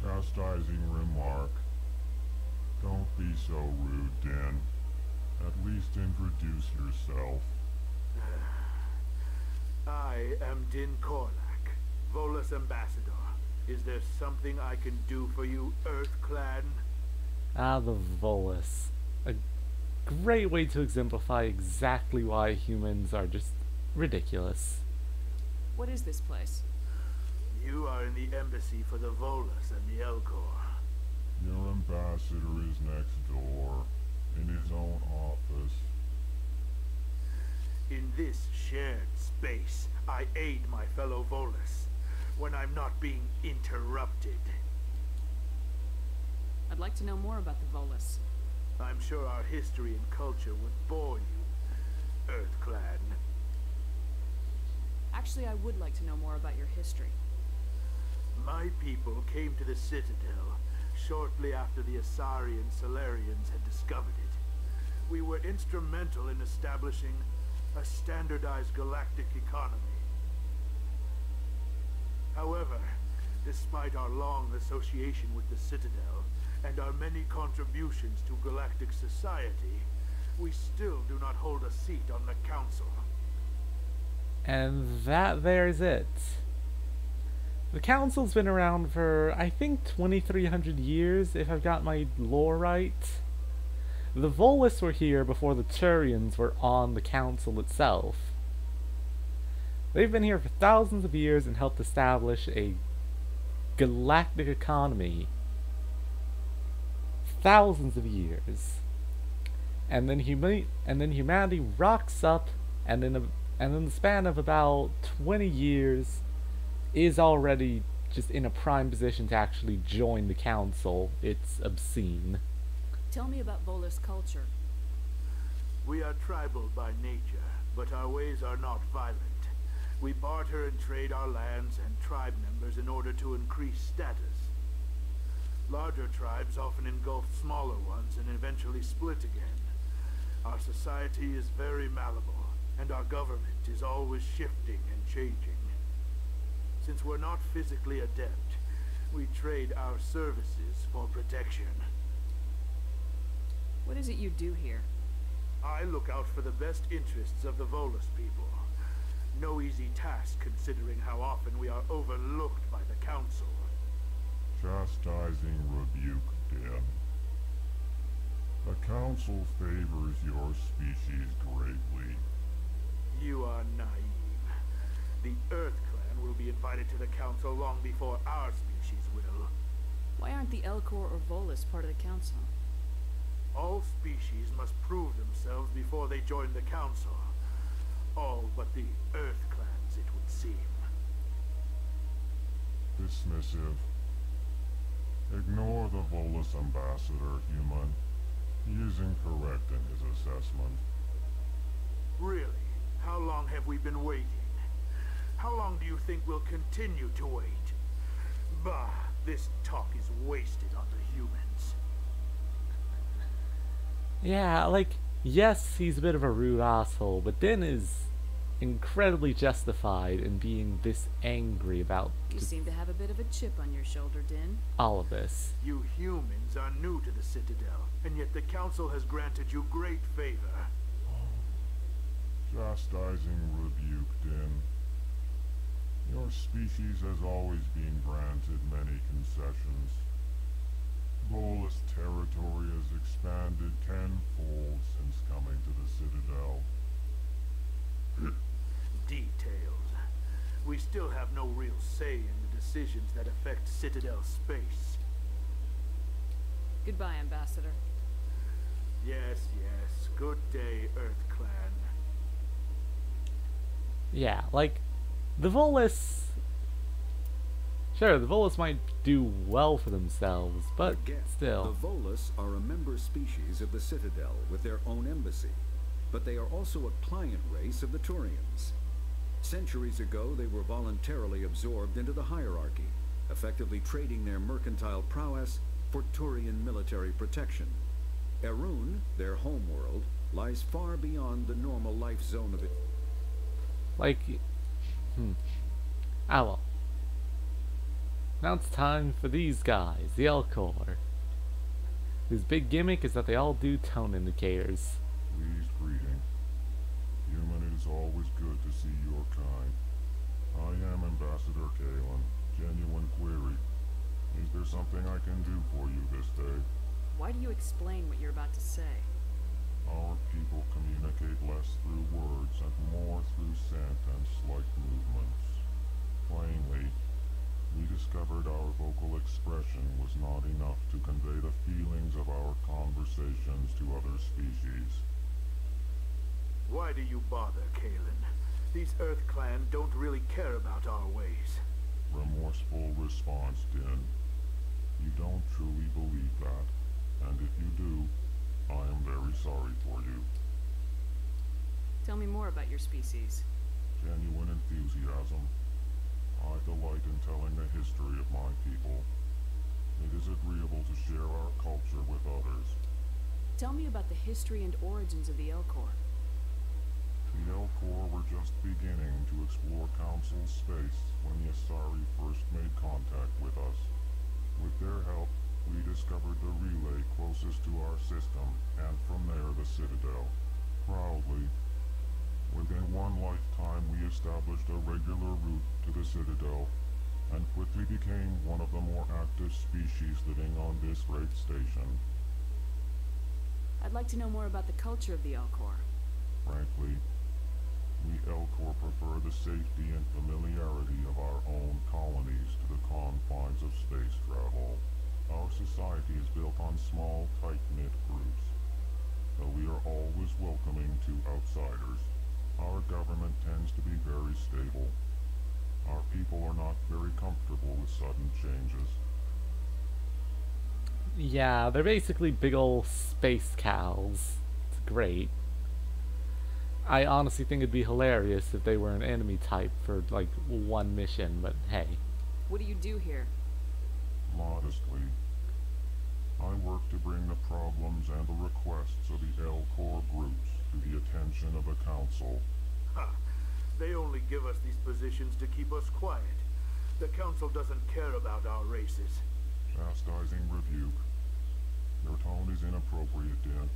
Chastising remark. Don't be so rude, Den. At least introduce yourself. I am Din Korlak, Volus ambassador. Is there something I can do for you, EarthClan? Ah, the Volus. A great way to exemplify exactly why humans are just ridiculous. What is this place? You are in the embassy for the Volus and the Elcor. Your ambassador is next door, in his own office. In this shared space, I aid my fellow Volus when I'm not being interrupted. I'd like to know more about the Volus. I'm sure our history and culture would bore you, EarthClan. Actually, I would like to know more about your history. My people came to the Citadel shortly after the Asari and Salarians had discovered it. We were instrumental in establishing a standardized galactic economy. However, despite our long association with the Citadel and our many contributions to galactic society, we still do not hold a seat on the Council. And that there's it. The Council's been around for, I think, 2,300 years, if I've got my lore right. The Volus were here before the Turians were on the Council itself. They've been here for thousands of years and helped establish a galactic economy. Thousands of years. And then humanity rocks up, and in the span of about 20 years is already just in a prime position to actually join the Council. It's obscene. Tell me about Volus culture. We are tribal by nature, but our ways are not violent. We barter and trade our lands and tribe members in order to increase status. Larger tribes often engulf smaller ones and eventually split again. Our society is very malleable, and our government is always shifting and changing. Since we're not physically adept, we trade our services for protection. What is it you do here? I look out for the best interests of the Volus people. No easy task considering how often we are overlooked by the Council. Chastising rebuke, Den. The Council favors your species greatly. You are naive. The Earth Clan will be invited to the Council long before our species will. Why aren't the Elcor or Volus part of the Council? All species must prove themselves before they join the Council. All but the Earth Clans, it would seem. Dismissive. Ignore the Volus ambassador, human. He is incorrect in his assessment. Really? How long have we been waiting? How long do you think we'll continue to wait? Bah, this talk is wasted on the humans. Yeah, like, yes, he's a bit of a rude asshole, but Din is incredibly justified in being this angry about You seem to have a bit of a chip on your shoulder, Din. all of this. You humans are new to the Citadel, and yet the Council has granted you great favor. Chastising rebuke, Din. Your species has always been granted many concessions. Volus territory has expanded tenfold since coming to the Citadel. Details. We still have no real say in the decisions that affect Citadel space. Goodbye, Ambassador. Yes, yes. Good day, Earth Clan. Yeah, like, the Volus... Sure, the Volus might do well for themselves, but Again, still. the Volus are a member species of the Citadel with their own embassy, but they are also a client race of the Turians. Centuries ago, they were voluntarily absorbed into the hierarchy, effectively trading their mercantile prowess for Turian military protection. Erun, their homeworld, lies far beyond the normal life zone of it. Like, ah well. Now it's time for these guys, the Elcor, whose big gimmick is that they all do tone indicators. Pleased greeting. Human, it is always good to see your kind. I am Ambassador Kalen. Genuine query. Is there something I can do for you this day? Why do you explain what you're about to say? Our people communicate less through words and more through scent and slight movements. Plainly, we discovered our vocal expression was not enough to convey the feelings of our conversations to other species. Why do you bother, Kalen? These Earth Clan don't really care about our ways. Remorseful response, Din. You don't truly believe that, and if you do, I am very sorry for you. Tell me more about your species. Genuine enthusiasm. I delight in telling the history of my people. It is agreeable to share our culture with others. Tell me about the history and origins of the Elcor. The Elcor were just beginning to explore Council space when the Asari first made contact with us. With their help, we discovered the relay closest to our system, and from there the Citadel. Proudly, within one lifetime we established a regular route to the Citadel, and quickly became one of the more active species living on this great station. I'd like to know more about the culture of the Elcor. Frankly, we Elcor prefer the safety and familiarity of our own colonies to the confines of space travel. Our society is built on small, tight-knit groups, though we are always welcoming to outsiders. Our government tends to be very stable. Our people are not very comfortable with sudden changes. Yeah, they're basically big ol' space cows. It's great. I honestly think it'd be hilarious if they were an enemy type for, like, one mission, but hey. What do you do here? Modestly, I work to bring the problems and the requests of the Elcor groups to the attention of the Council. Ha! They only give us these positions to keep us quiet. The Council doesn't care about our races. Chastising rebuke. Your tone is inappropriate, Din.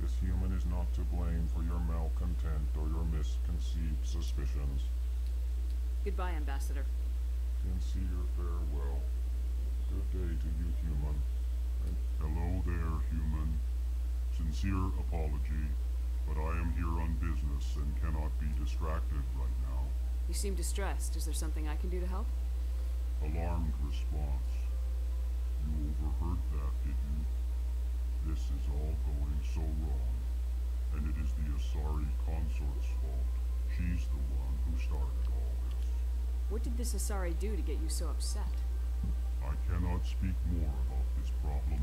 This human is not to blame for your malcontent or your misconceived suspicions. Goodbye, Ambassador. Sincere farewell. Good day to you, human. Hello there, human. Sincere apology, but I am here on business and cannot be distracted right now. You seem distressed. Is there something I can do to help? Alarmed response. You overheard that, did you? This is all going so wrong, and it is the Asari consort's fault. She's the one who started all this. What did this Asari do to get you so upset? I cannot speak more about this problem.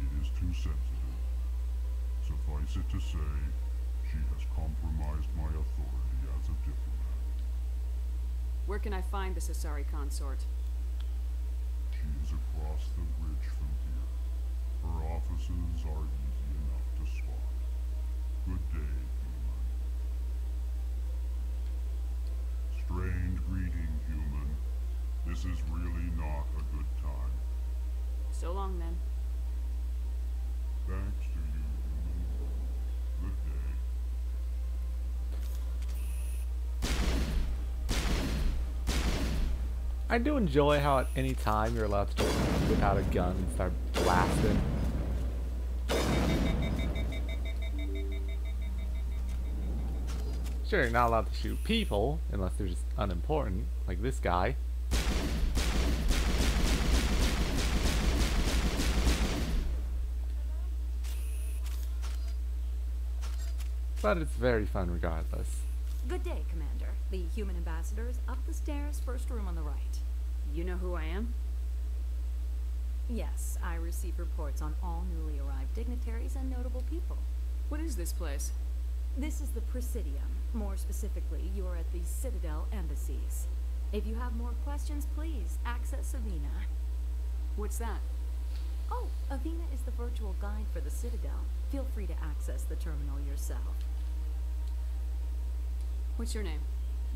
It is too sensitive. Suffice it to say, she has compromised my authority as a diplomat. Where can I find this Asari consort? She is across the bridge from here. Her offices are easy enough to spot. Good day, human. Strange greeting, human. This is really not a good time. So long, then. Thanks to you, human. Good day. I do enjoy how at any time you're allowed to just whip out a gun and start blasting. Sure, you're not allowed to shoot people unless they're just unimportant, like this guy. But it's very fun regardless. Good day, Commander. The human ambassador is up the stairs, first room on the right. You know who I am? Yes, I receive reports on all newly arrived dignitaries and notable people. What is this place? This is the Presidium. More specifically, you are at the Citadel embassies. If you have more questions, please access Avina. What's that? Oh, Avina is the virtual guide for the Citadel. Feel free to access the terminal yourself. What's your name?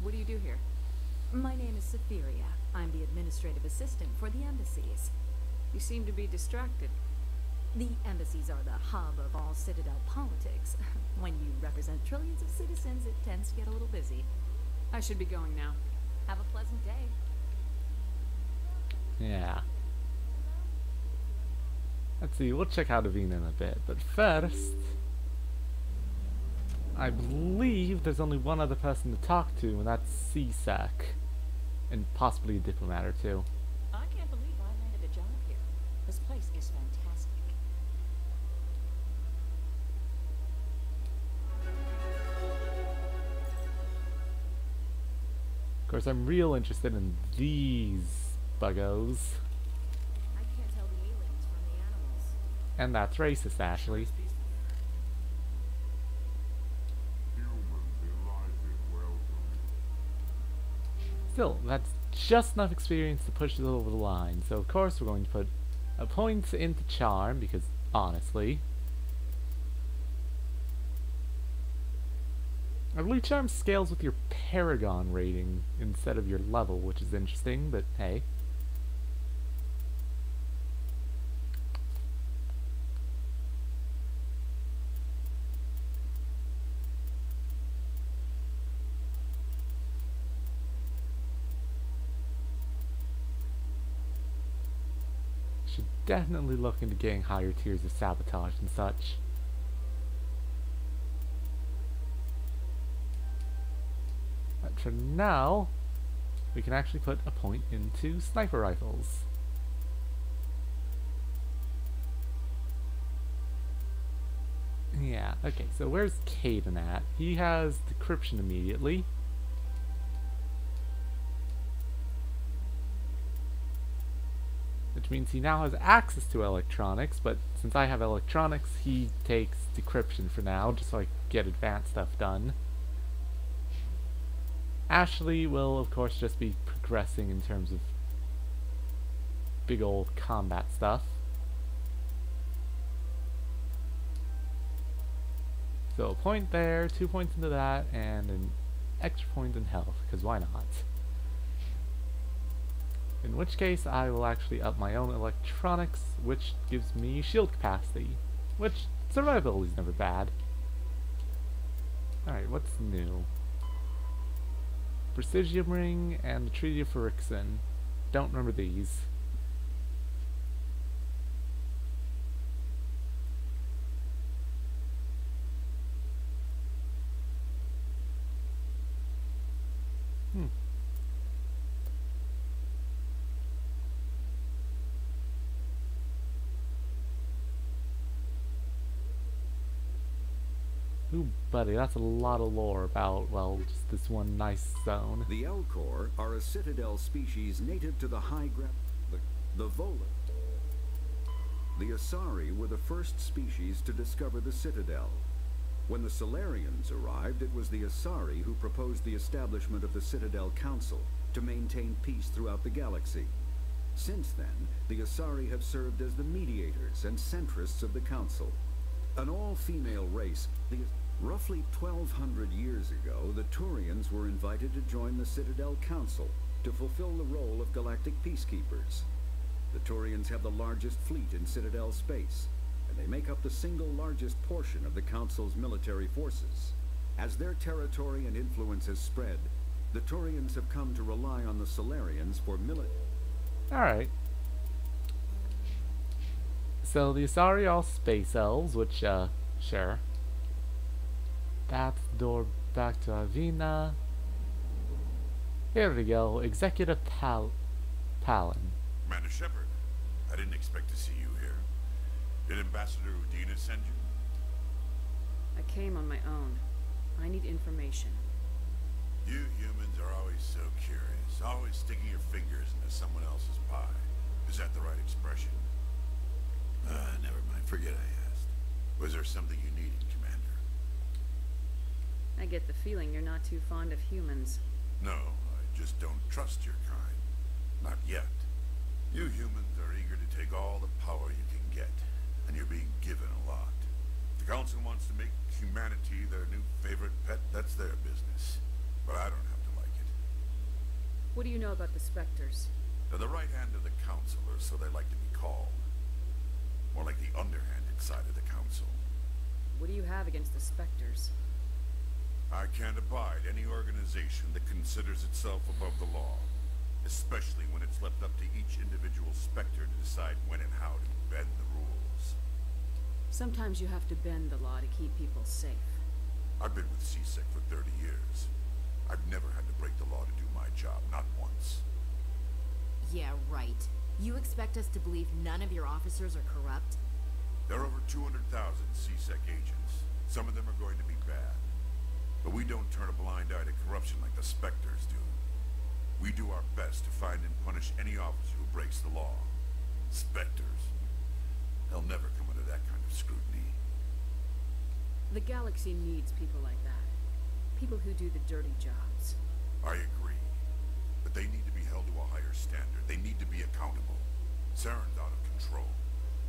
What do you do here? My name is Sephiria. I'm the administrative assistant for the embassies. You seem to be distracted. The embassies are the hub of all Citadel politics. When you represent trillions of citizens, it tends to get a little busy. I should be going now. Have a pleasant day. Yeah. Let's see, we'll check out Avina in a bit, but first, I believe there's only one other person to talk to, and that's C-Sec. And possibly a diplomat or two. I can't believe I landed a job here. This place is fantastic. Of course, I'm real interested in these buggos. I can't tell the aliens from the animals. And that's racist, Ashley. Still, that's just enough experience to push it over the line, so of course we're going to put a point into charm, because honestly, I believe charm scales with your Paragon rating instead of your level, which is interesting, but hey. Should definitely look into getting higher tiers of sabotage and such. But for now, we can actually put a point into sniper rifles. Yeah, okay, so where's Caden at? He has decryption immediately. Which means he now has access to electronics, but since I have electronics, he takes decryption for now, just so I can get advanced stuff done. Ashley will, of course, just be progressing in terms of big old combat stuff. So a point there, 2 points into that, and an extra point in health, because why not? In which case, I will actually up my own electronics, which gives me shield capacity. Which, survivability is never bad. Alright, what's new? Presidium Ring and the Treaty of Phyrexian. Don't remember these. Ooh, buddy, that's a lot of lore about, well, just this one nice zone. The Elcor are a Citadel species native to the high ground, the Volant. The Asari were the first species to discover the Citadel. When the Solarians arrived, it was the Asari who proposed the establishment of the Citadel Council to maintain peace throughout the galaxy. Since then, the Asari have served as the mediators and centrists of the Council. An all-female race, roughly 1,200 years ago, the Turians were invited to join the Citadel Council to fulfill the role of galactic peacekeepers. The Turians have the largest fleet in Citadel space, and they make up the single largest portion of the Council's military forces. As their territory and influence has spread, the Turians have come to rely on the Solarians for military. Alright. So the Asari are all space elves, which, sure. That's the door back to Avina. Here we go, Executive Palin. Commander Shepard, I didn't expect to see you here. Did Ambassador Udina send you? I came on my own. I need information. You humans are always so curious, always sticking your fingers into someone else's pie. Is that the right expression? Never mind, forget I asked. Was there something you needed, Commander? I get the feeling you're not too fond of humans. No, I just don't trust your kind. Not yet. You humans are eager to take all the power you can get, and you're being given a lot. If the Council wants to make humanity their new favorite pet, that's their business. But I don't have to like it. What do you know about the Spectres? They're the right hand of the Council, or so they like to be called. More like the underhanded side of the Council. What do you have against the Spectres? I can't abide any organization that considers itself above the law, especially when it's left up to each individual Spectre to decide when and how to bend the rules. Sometimes you have to bend the law to keep people safe. I've been with CSEC for 30 years. I've never had to break the law to do my job, not once. Yeah, right. You expect us to believe none of your officers are corrupt? There are over 200,000 CSEC agents. Some of them are going to be bad. But we don't turn a blind eye to corruption like the Spectres do. We do our best to find and punish any officer who breaks the law. Spectres. They'll never come under that kind of scrutiny. The galaxy needs people like that. People who do the dirty jobs. I agree. But they need to be held to a higher standard. They need to be accountable. Saren's out of control.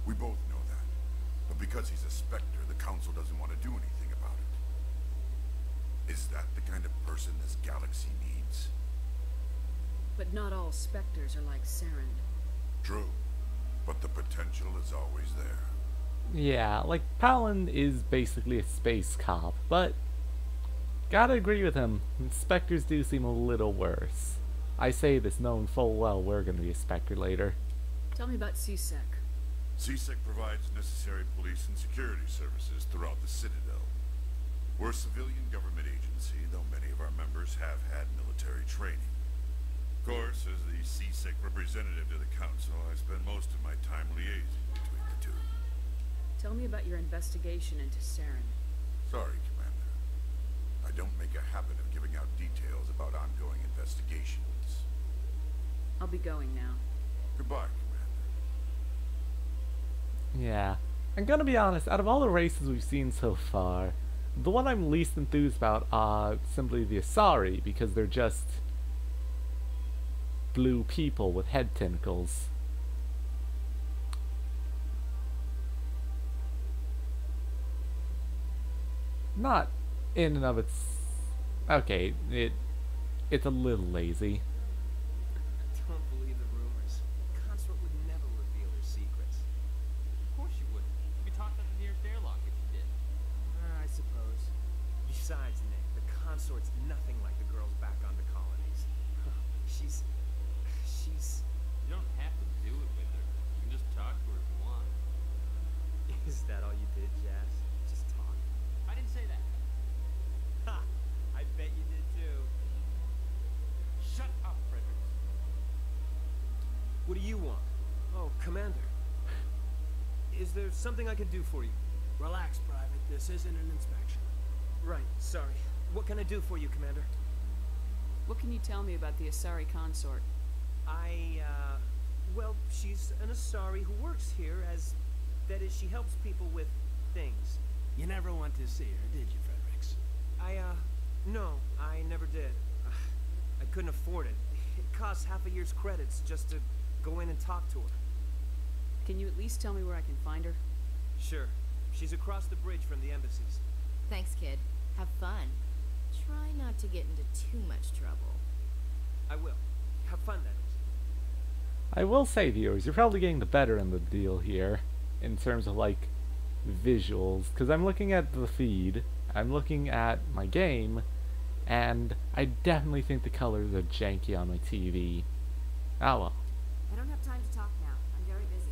We both know that. But because he's a Spectre, the Council doesn't want to do anything about it. Is that the kind of person this galaxy needs? But not all Spectres are like Saren. True. But the potential is always there. Yeah, like, Palin is basically a space cop, but gotta agree with him, Spectres do seem a little worse. I say this knowing full well we're gonna be a Spectre later. Tell me about CSEC. CSEC provides necessary police and security services throughout the Citadel. We're a civilian government agency, though many of our members have had military training. Of course, as the CSEC representative to the Council, I spend most of my time liaising between the two. Tell me about your investigation into Saren. Sorry, Commander. I don't make a habit of giving out details about ongoing investigations. I'll be going now. Goodbye, Commander. Yeah. I'm gonna be honest, out of all the races we've seen so far, the one I'm least enthused about are simply the Asari, because they're just blue people with head tentacles. Not in and of its... Okay, it's a little lazy. Don't believe the rumors. Consort would never reveal her secrets. Of course you wouldn't. You'd be talked out the nearest airlock if you did. I suppose. Besides, Nick, the Consort's nothing like the girls back on the colonies. She's... You don't have to do it with her. You can just talk to her if you want. Is that all you did, Jazz? Just talk? I didn't say that. Ha! I bet you did too. Shut up, Fredericks. What do you want? Oh, Commander. Is there something I can do for you? Relax, Private. This isn't an inspection. Right, sorry. What can I do for you, Commander? What can you tell me about the Asari consort? Well, she's an Asari who works here as... That is, she helps people with things. You never went to see her, did you, Fredericks? No, I never did. I couldn't afford it. It costs half a year's credits just to go in and talk to her. Can you at least tell me where I can find her? Sure. She's across the bridge from the embassies. Thanks, kid. Have fun. Try not to get into too much trouble. I will. Have fun, that is. I will say, viewers, you're probably getting the better end of the deal here, in terms of, like, visuals, because I'm looking at the feed, I'm looking at my game, and I definitely think the colors are janky on my TV. Ah well. I don't have time to talk now. I'm very busy.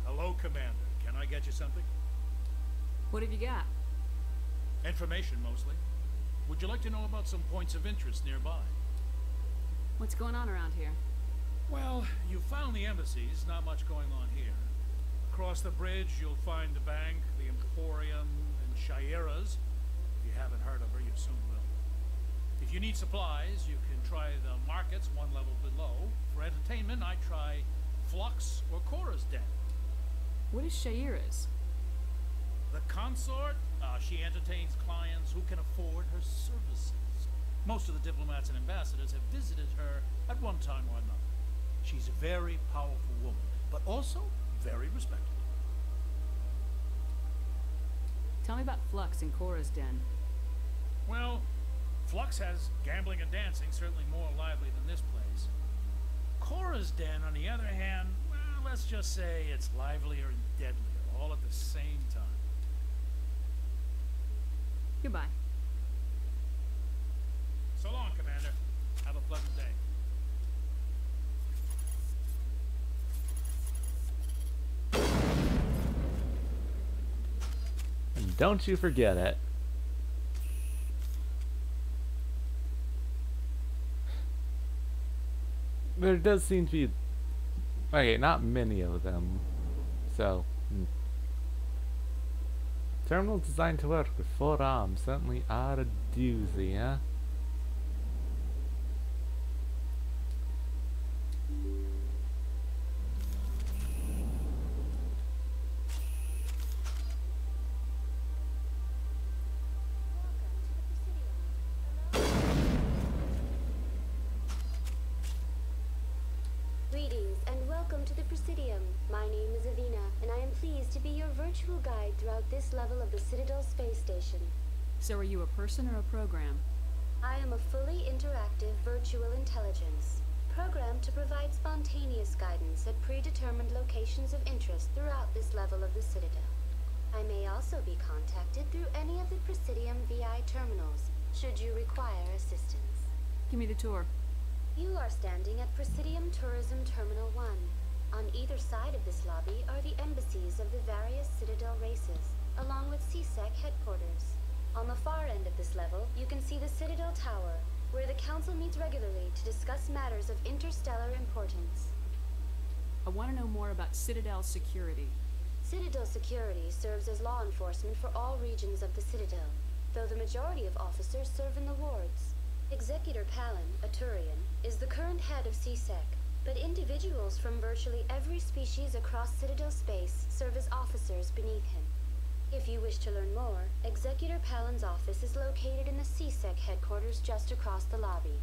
Hello, Commander. Can I get you something? What have you got? Information, mostly. Would you like to know about some points of interest nearby? What's going on around here? Well, you found the embassies, not much going on here. Across the bridge, you'll find the bank, the Emporium, and Shaira's. If you haven't heard of her, you soon will. If you need supplies, you can try the markets one level below. For entertainment, I'd try Flux or Cora's Den. What is Shaira's? The consort, she entertains clients who can afford her services. Most of the diplomats and ambassadors have visited her at one time or another. She's a very powerful woman, but also very respected. Tell me about Flux and Cora's Den. Well, Flux has gambling and dancing, certainly more lively than this place. Cora's Den, on the other hand, well, let's just say it's livelier and deadlier, all at the same time. Goodbye. So long, Commander. Have a pleasant day. And don't you forget it. There does seem to be... Okay, not many of them. So... Terminals designed to work with 4 arms certainly are a doozy, huh? Greetings and welcome to the Presidium. My name is Avina, and I am pleased to be your virtual guide throughout this level of the Citadel Space Station. So are you a person or a program? I am a fully interactive virtual intelligence, programmed to provide spontaneous guidance at predetermined locations of interest throughout this level of the Citadel. I may also be contacted through any of the Presidium VI terminals, should you require assistance. Give me the tour. You are standing at Presidium Tourism Terminal 1. On either side of this lobby are the embassies of the various Citadel races, along with CSEC headquarters. On the far end of this level, you can see the Citadel Tower, where the Council meets regularly to discuss matters of interstellar importance. I want to know more about Citadel security. Citadel security serves as law enforcement for all regions of the Citadel, though the majority of officers serve in the wards. Executor Palin, a Turian, is the current head of CSEC, but individuals from virtually every species across Citadel space serve as officers beneath him. If you wish to learn more, Executor Palin's office is located in the CSEC headquarters just across the lobby.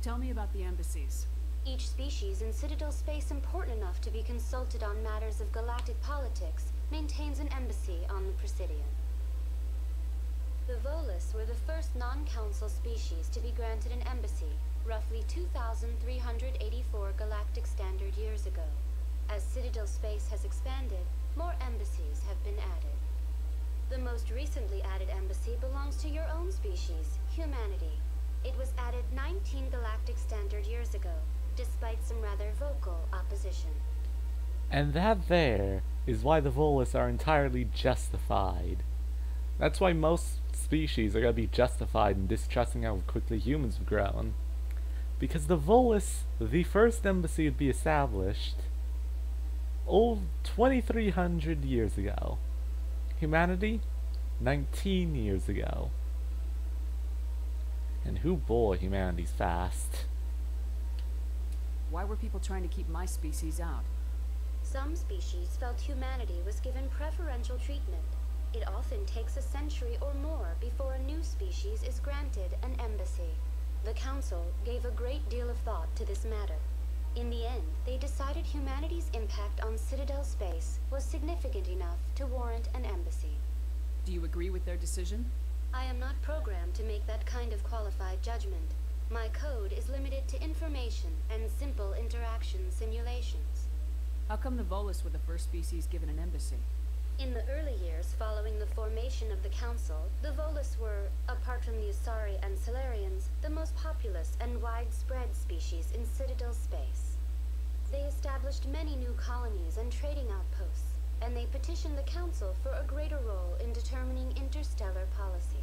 Tell me about the embassies. Each species in Citadel space important enough to be consulted on matters of galactic politics maintains an embassy on the Presidium. The Volus were the first non-council species to be granted an embassy, roughly 2,384 galactic standard years ago. As Citadel space has expanded, more embassies have been added. The most recently added embassy belongs to your own species, humanity. It was added 19 galactic standard years ago, despite some rather vocal opposition. And that there is why the Volus are entirely justified. That's why most species are going to be justified in distrusting how quickly humans have grown. Because the Volus, the first embassy to be established, 2,300 years ago. Humanity, 19 years ago. And who boy, humanity's fast. Why were people trying to keep my species out? Some species felt humanity was given preferential treatment. It often takes a century or more before a new species is granted an embassy. The Council gave a great deal of thought to this matter. In the end, they decided humanity's impact on Citadel space was significant enough to warrant an embassy. Do you agree with their decision? I am not programmed to make that kind of qualified judgment. My code is limited to information and simple interaction simulations. How come the Volus were the first species given an embassy? In the early years following the formation of the Council, the Volus were, apart from the Asari and Solarians, the most populous and widespread species in Citadel space. They established many new colonies and trading outposts, and they petitioned the Council for a greater role in determining interstellar policy.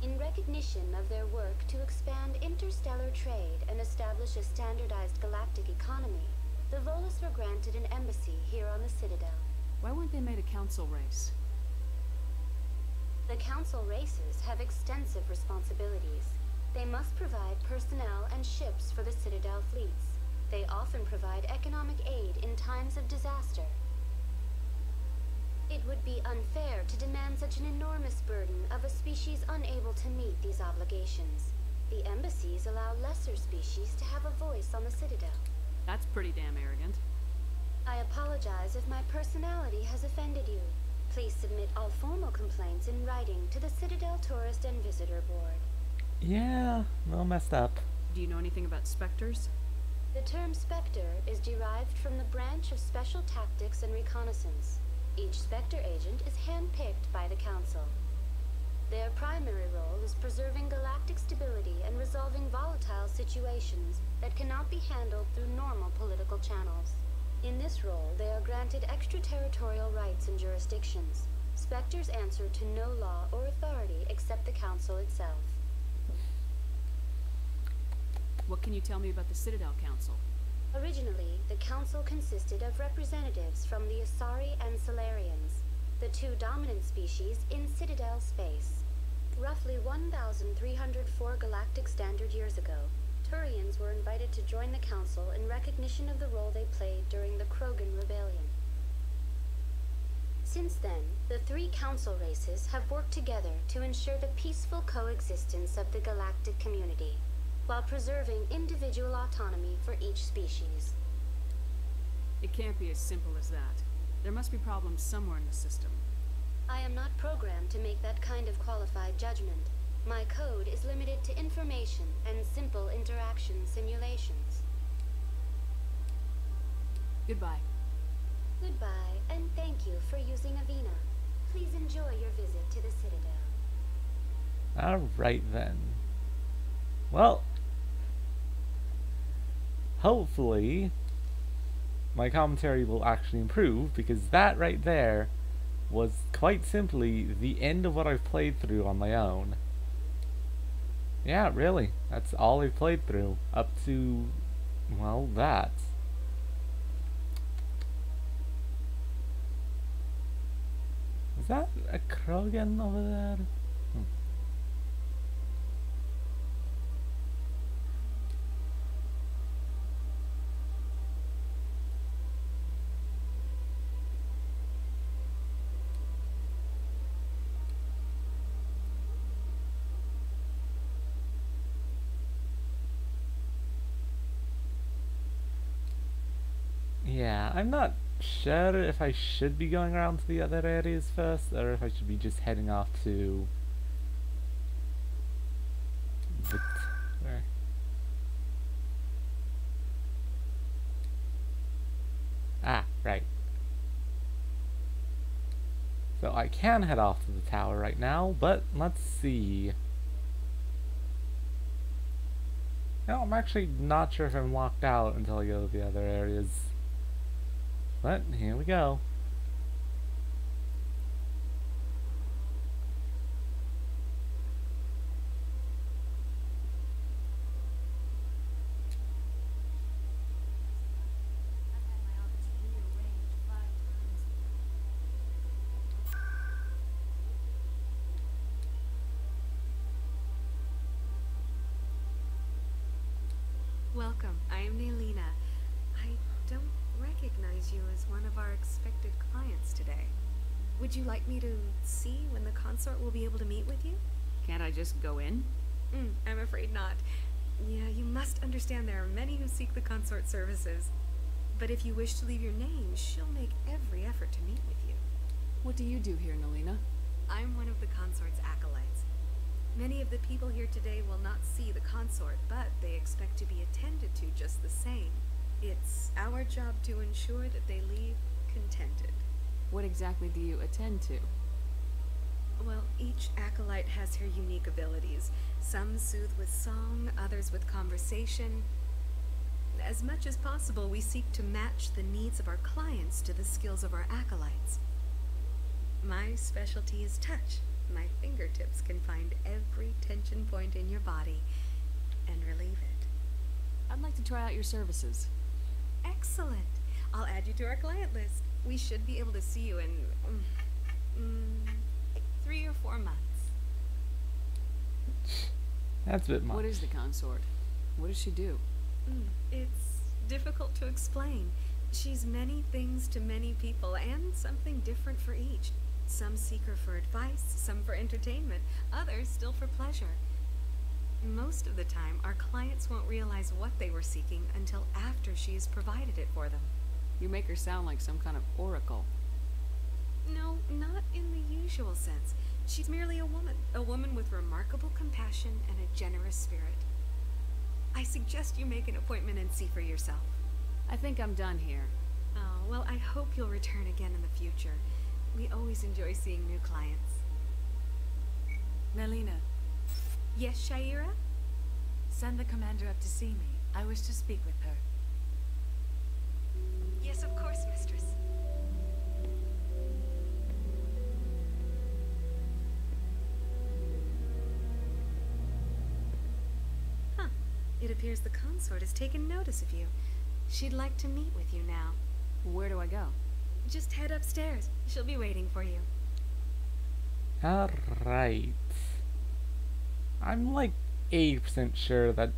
In recognition of their work to expand interstellar trade and establish a standardized galactic economy, the Volus were granted an embassy here on the Citadel. Why weren't they made a council race? The council races have extensive responsibilities. They must provide personnel and ships for the Citadel fleets. They often provide economic aid in times of disaster. It would be unfair to demand such an enormous burden of a species unable to meet these obligations. The embassies allow lesser species to have a voice on the Citadel. That's pretty damn arrogant. I apologize if my personality has offended you. Please submit all formal complaints in writing to the Citadel Tourist and Visitor Board. Yeah, well messed up. Do you know anything about specters? The term Spectre is derived from the branch of Special Tactics and Reconnaissance. Each Spectre agent is handpicked by the Council. Their primary role is preserving galactic stability and resolving volatile situations that cannot be handled through normal political channels. In this role, they are granted extraterritorial rights and jurisdictions. Spectres answer to no law or authority except the Council itself. What can you tell me about the Citadel Council? Originally, the Council consisted of representatives from the Asari and Solarians, the two dominant species in Citadel space. Roughly 1,304 galactic standard years ago, Turians were invited to join the Council in recognition of the role they played during the Krogan Rebellion. Since then, the three Council races have worked together to ensure the peaceful coexistence of the galactic community, while preserving individual autonomy for each species. It can't be as simple as that. There must be problems somewhere in the system. I am not programmed to make that kind of qualified judgment. My code is limited to information and simple interaction simulations. Goodbye. Goodbye, and thank you for using Avina. Please enjoy your visit to the Citadel. Alright then. Well, hopefully my commentary will actually improve, because that right there was quite simply the end of what I've played through on my own. Yeah, really. That's all I've played through. Up to, well, that. Is that a Krogan over there? Yeah, I'm not sure if I should be going around to the other areas first, or if I should be just heading off to where? Ah, right. So I can head off to the tower right now, but let's see. No, I'm actually not sure if I'm locked out until I go to the other areas. But here we go. Welcome. I am Nelina. I don't recognize you as one of our expected clients today. Would you like me to see when the consort will be able to meet with you? Can't I just go in? I'm afraid not. Yeah, you must understand there are many who seek the consort services. But if you wish to leave your name, she'll make every effort to meet with you. What do you do here, Nelina? I'm one of the consort's acolytes. Many of the people here today will not see the consort, but they expect to be attended to just the same. It's our job to ensure that they leave contented. What exactly do you attend to? Well, each acolyte has her unique abilities. Some soothe with song, others with conversation. As much as possible, we seek to match the needs of our clients to the skills of our acolytes. My specialty is touch. My fingertips can find every tension point in your body and relieve it. I'd like to try out your services. Excellent. I'll add you to our client list. We should be able to see you in 3 or 4 months. That's a bit much. What is the consort? What does she do? It's difficult to explain. She's many things to many people, and something different for each. Some seek her for advice, some for entertainment, others still for pleasure. Most of the time, our clients won't realize what they were seeking until after she has provided it for them. You make her sound like some kind of oracle. No, not in the usual sense. She's merely a woman with remarkable compassion and a generous spirit. I suggest you make an appointment and see for yourself. I think I'm done here. Oh, well, I hope you'll return again in the future. We always enjoy seeing new clients. Nelina. Yes, Shaira? Send the commander up to see me. I wish to speak with her. Yes, of course, mistress. Huh. It appears the consort has taken notice of you. She'd like to meet with you now. Where do I go? Just head upstairs. She'll be waiting for you. Alright. I'm like 80% sure that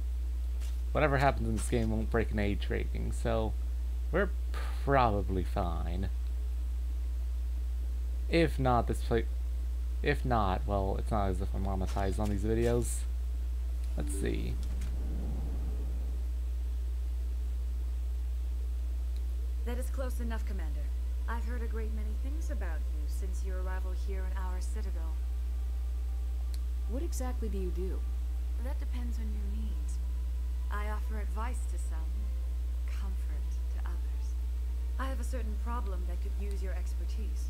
whatever happens in this game won't break an age rating, so we're probably fine. If not, well, it's not as if I'm monetized on these videos. Let's see. That is close enough, Commander. I've heard a great many things about you since your arrival here in our citadel. What exactly do you do? That depends on your needs. I offer advice to some, comfort to others. I have a certain problem that could use your expertise.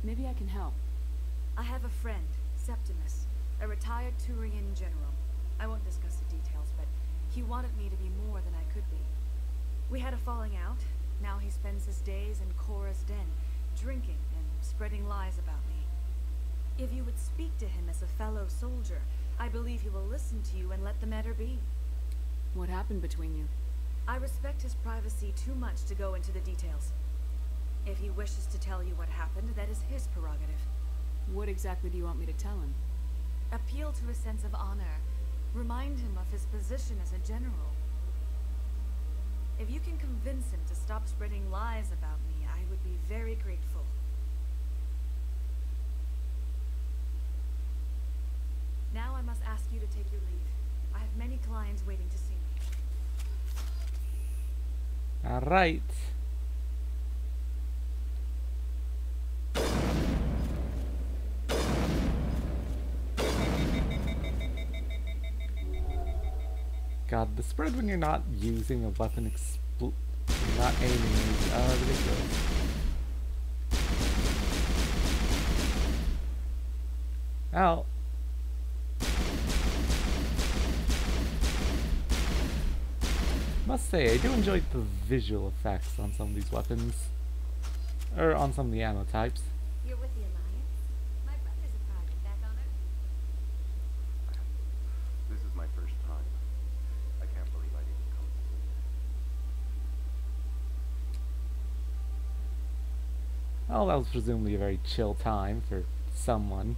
Maybe I can help. I have a friend, Septimus, a retired Turian general. I won't discuss the details, but he wanted me to be more than I could be. We had a falling out. Now he spends his days in Korra's den, drinking and spreading lies about me. If you would speak to him as a fellow soldier, I believe he will listen to you and let the matter be. What happened between you? I respect his privacy too much to go into the details. If he wishes to tell you what happened, that is his prerogative. What exactly do you want me to tell him? Appeal to his sense of honor. Remind him of his position as a general. If you can convince him to stop spreading lies about me, I would be very grateful. Now I must ask you to take your leave. I have many clients waiting to see me. Alright. God, the spread when you're not using a weapon not aiming is ridiculous. Ow. Must say, I do enjoy the visual effects on some of these weapons. Or on some of the ammo types. You're with the Alliance? My brother's a private back on Earth. This is my first time. I can't believe I didn't come sooner. Oh, that was presumably a very chill time for someone.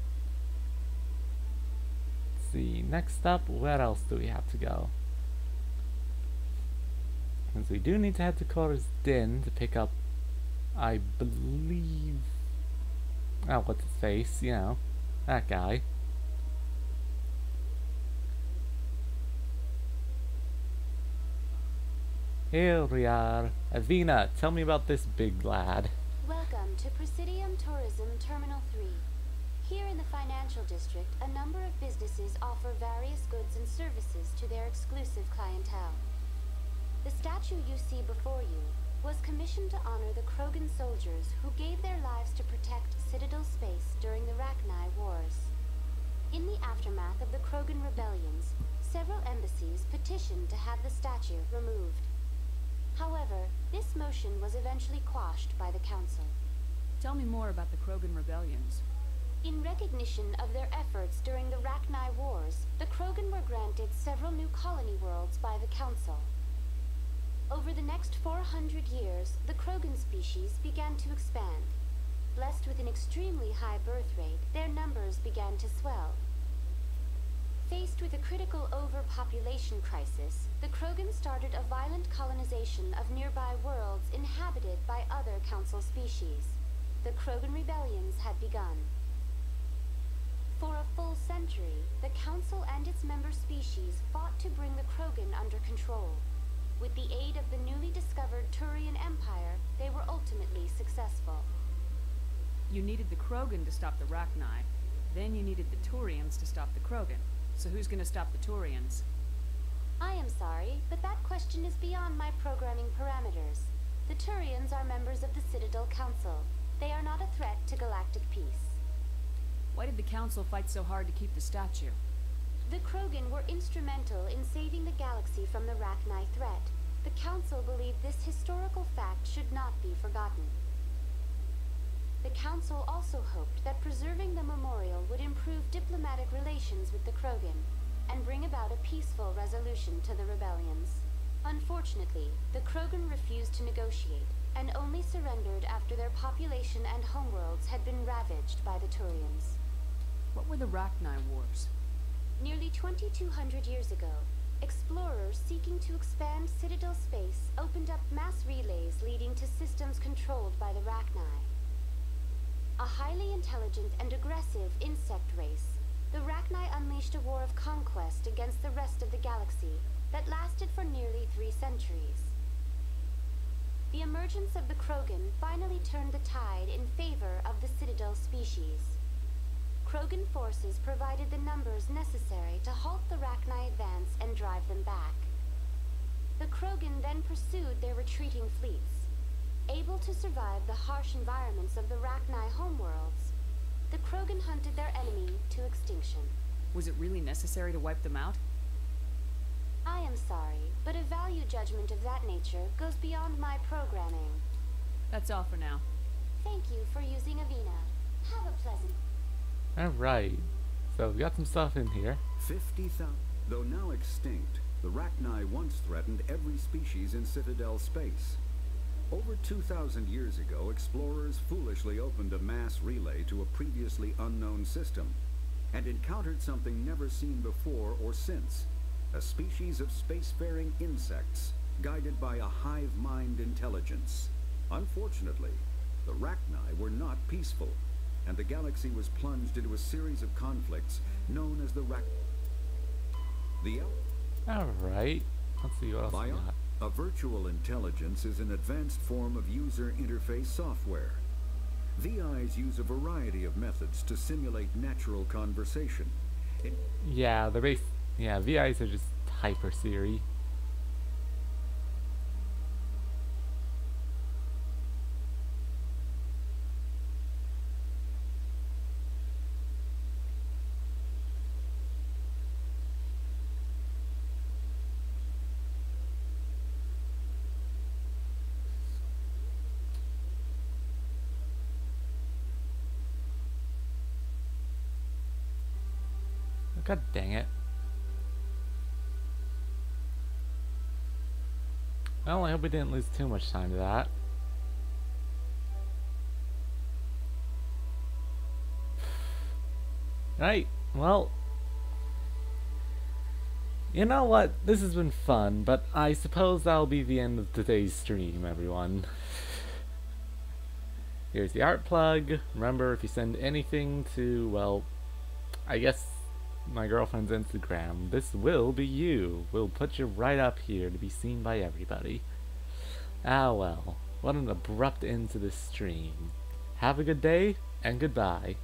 see. Next up, where else do we have to go? Since we do need to head to Kor's Den to pick up, I believe... oh, what's his face? You know, that guy. Here we are. Avina, tell me about this big lad. Welcome to Presidium Tourism Terminal 3. Here in the financial district, a number of businesses offer various goods and services to their exclusive clientele. The statue you see before you was commissioned to honor the Krogan soldiers who gave their lives to protect Citadel space during the Rachni Wars. In the aftermath of the Krogan rebellions, several embassies petitioned to have the statue removed. However, this motion was eventually quashed by the Council. Tell me more about the Krogan rebellions. In recognition of their efforts during the Rachni Wars, the Krogan were granted several new colony worlds by the Council. Over the next 400 years, the Krogan species began to expand. Blessed with an extremely high birth rate, their numbers began to swell. Faced with a critical overpopulation crisis, the Krogan started a violent colonization of nearby worlds inhabited by other Council species. The Krogan rebellions had begun. For a full century, the Council and its member species fought to bring the Krogan under control. With the aid of the newly discovered Turian Empire, they were ultimately successful. You needed the Krogan to stop the Rachni. Then you needed the Turians to stop the Krogan. So who's gonna stop the Turians? I am sorry, but that question is beyond my programming parameters. The Turians are members of the Citadel Council. They are not a threat to galactic peace. Why did the Council fight so hard to keep the statue? The Krogan were instrumental in saving the galaxy from the Rachni threat. The Council believed this historical fact should not be forgotten. The Council also hoped that preserving the memorial would improve diplomatic relations with the Krogan and bring about a peaceful resolution to the rebellions. Unfortunately, the Krogan refused to negotiate and only surrendered after their population and homeworlds had been ravaged by the Turians. What were the Rachni Wars? Nearly 2,200 years ago, explorers seeking to expand Citadel space opened up mass relays leading to systems controlled by the Rachni. A highly intelligent and aggressive insect race, the Rachni unleashed a war of conquest against the rest of the galaxy that lasted for nearly 3 centuries. The emergence of the Krogan finally turned the tide in favor of the Citadel species. Krogan forces provided the numbers necessary to halt the Rachni advance and drive them back. The Krogan then pursued their retreating fleets. Able to survive the harsh environments of the Rachni homeworlds, the Krogan hunted their enemy to extinction. Was it really necessary to wipe them out? I am sorry, but a value judgment of that nature goes beyond my programming. That's all for now. Thank you for using Avina. Have a pleasant... Alright, so we got some stuff in here. 50,000. Though now extinct, the Rachni once threatened every species in Citadel space. Over 2,000 years ago, explorers foolishly opened a mass relay to a previously unknown system and encountered something never seen before or since, a species of spacefaring insects guided by a hive mind intelligence. Unfortunately, the Rachni were not peaceful, and the galaxy was plunged into a series of conflicts known as the Alright, let's see what else we got. A virtual intelligence is an advanced form of user interface software. VIs use a variety of methods to simulate natural conversation. Yeah, VIs are just Hyper Siri. God dang it. Well, I hope we didn't lose too much time to that. Right, well, You know what? This has been fun, but I suppose that'll be the end of today's stream, everyone. Here's the art plug. Remember, if you send anything to, well, I guess my girlfriend's Instagram, this will be you. We'll put you right up here to be seen by everybody. Ah well, what an abrupt end to this stream. Have a good day, and goodbye.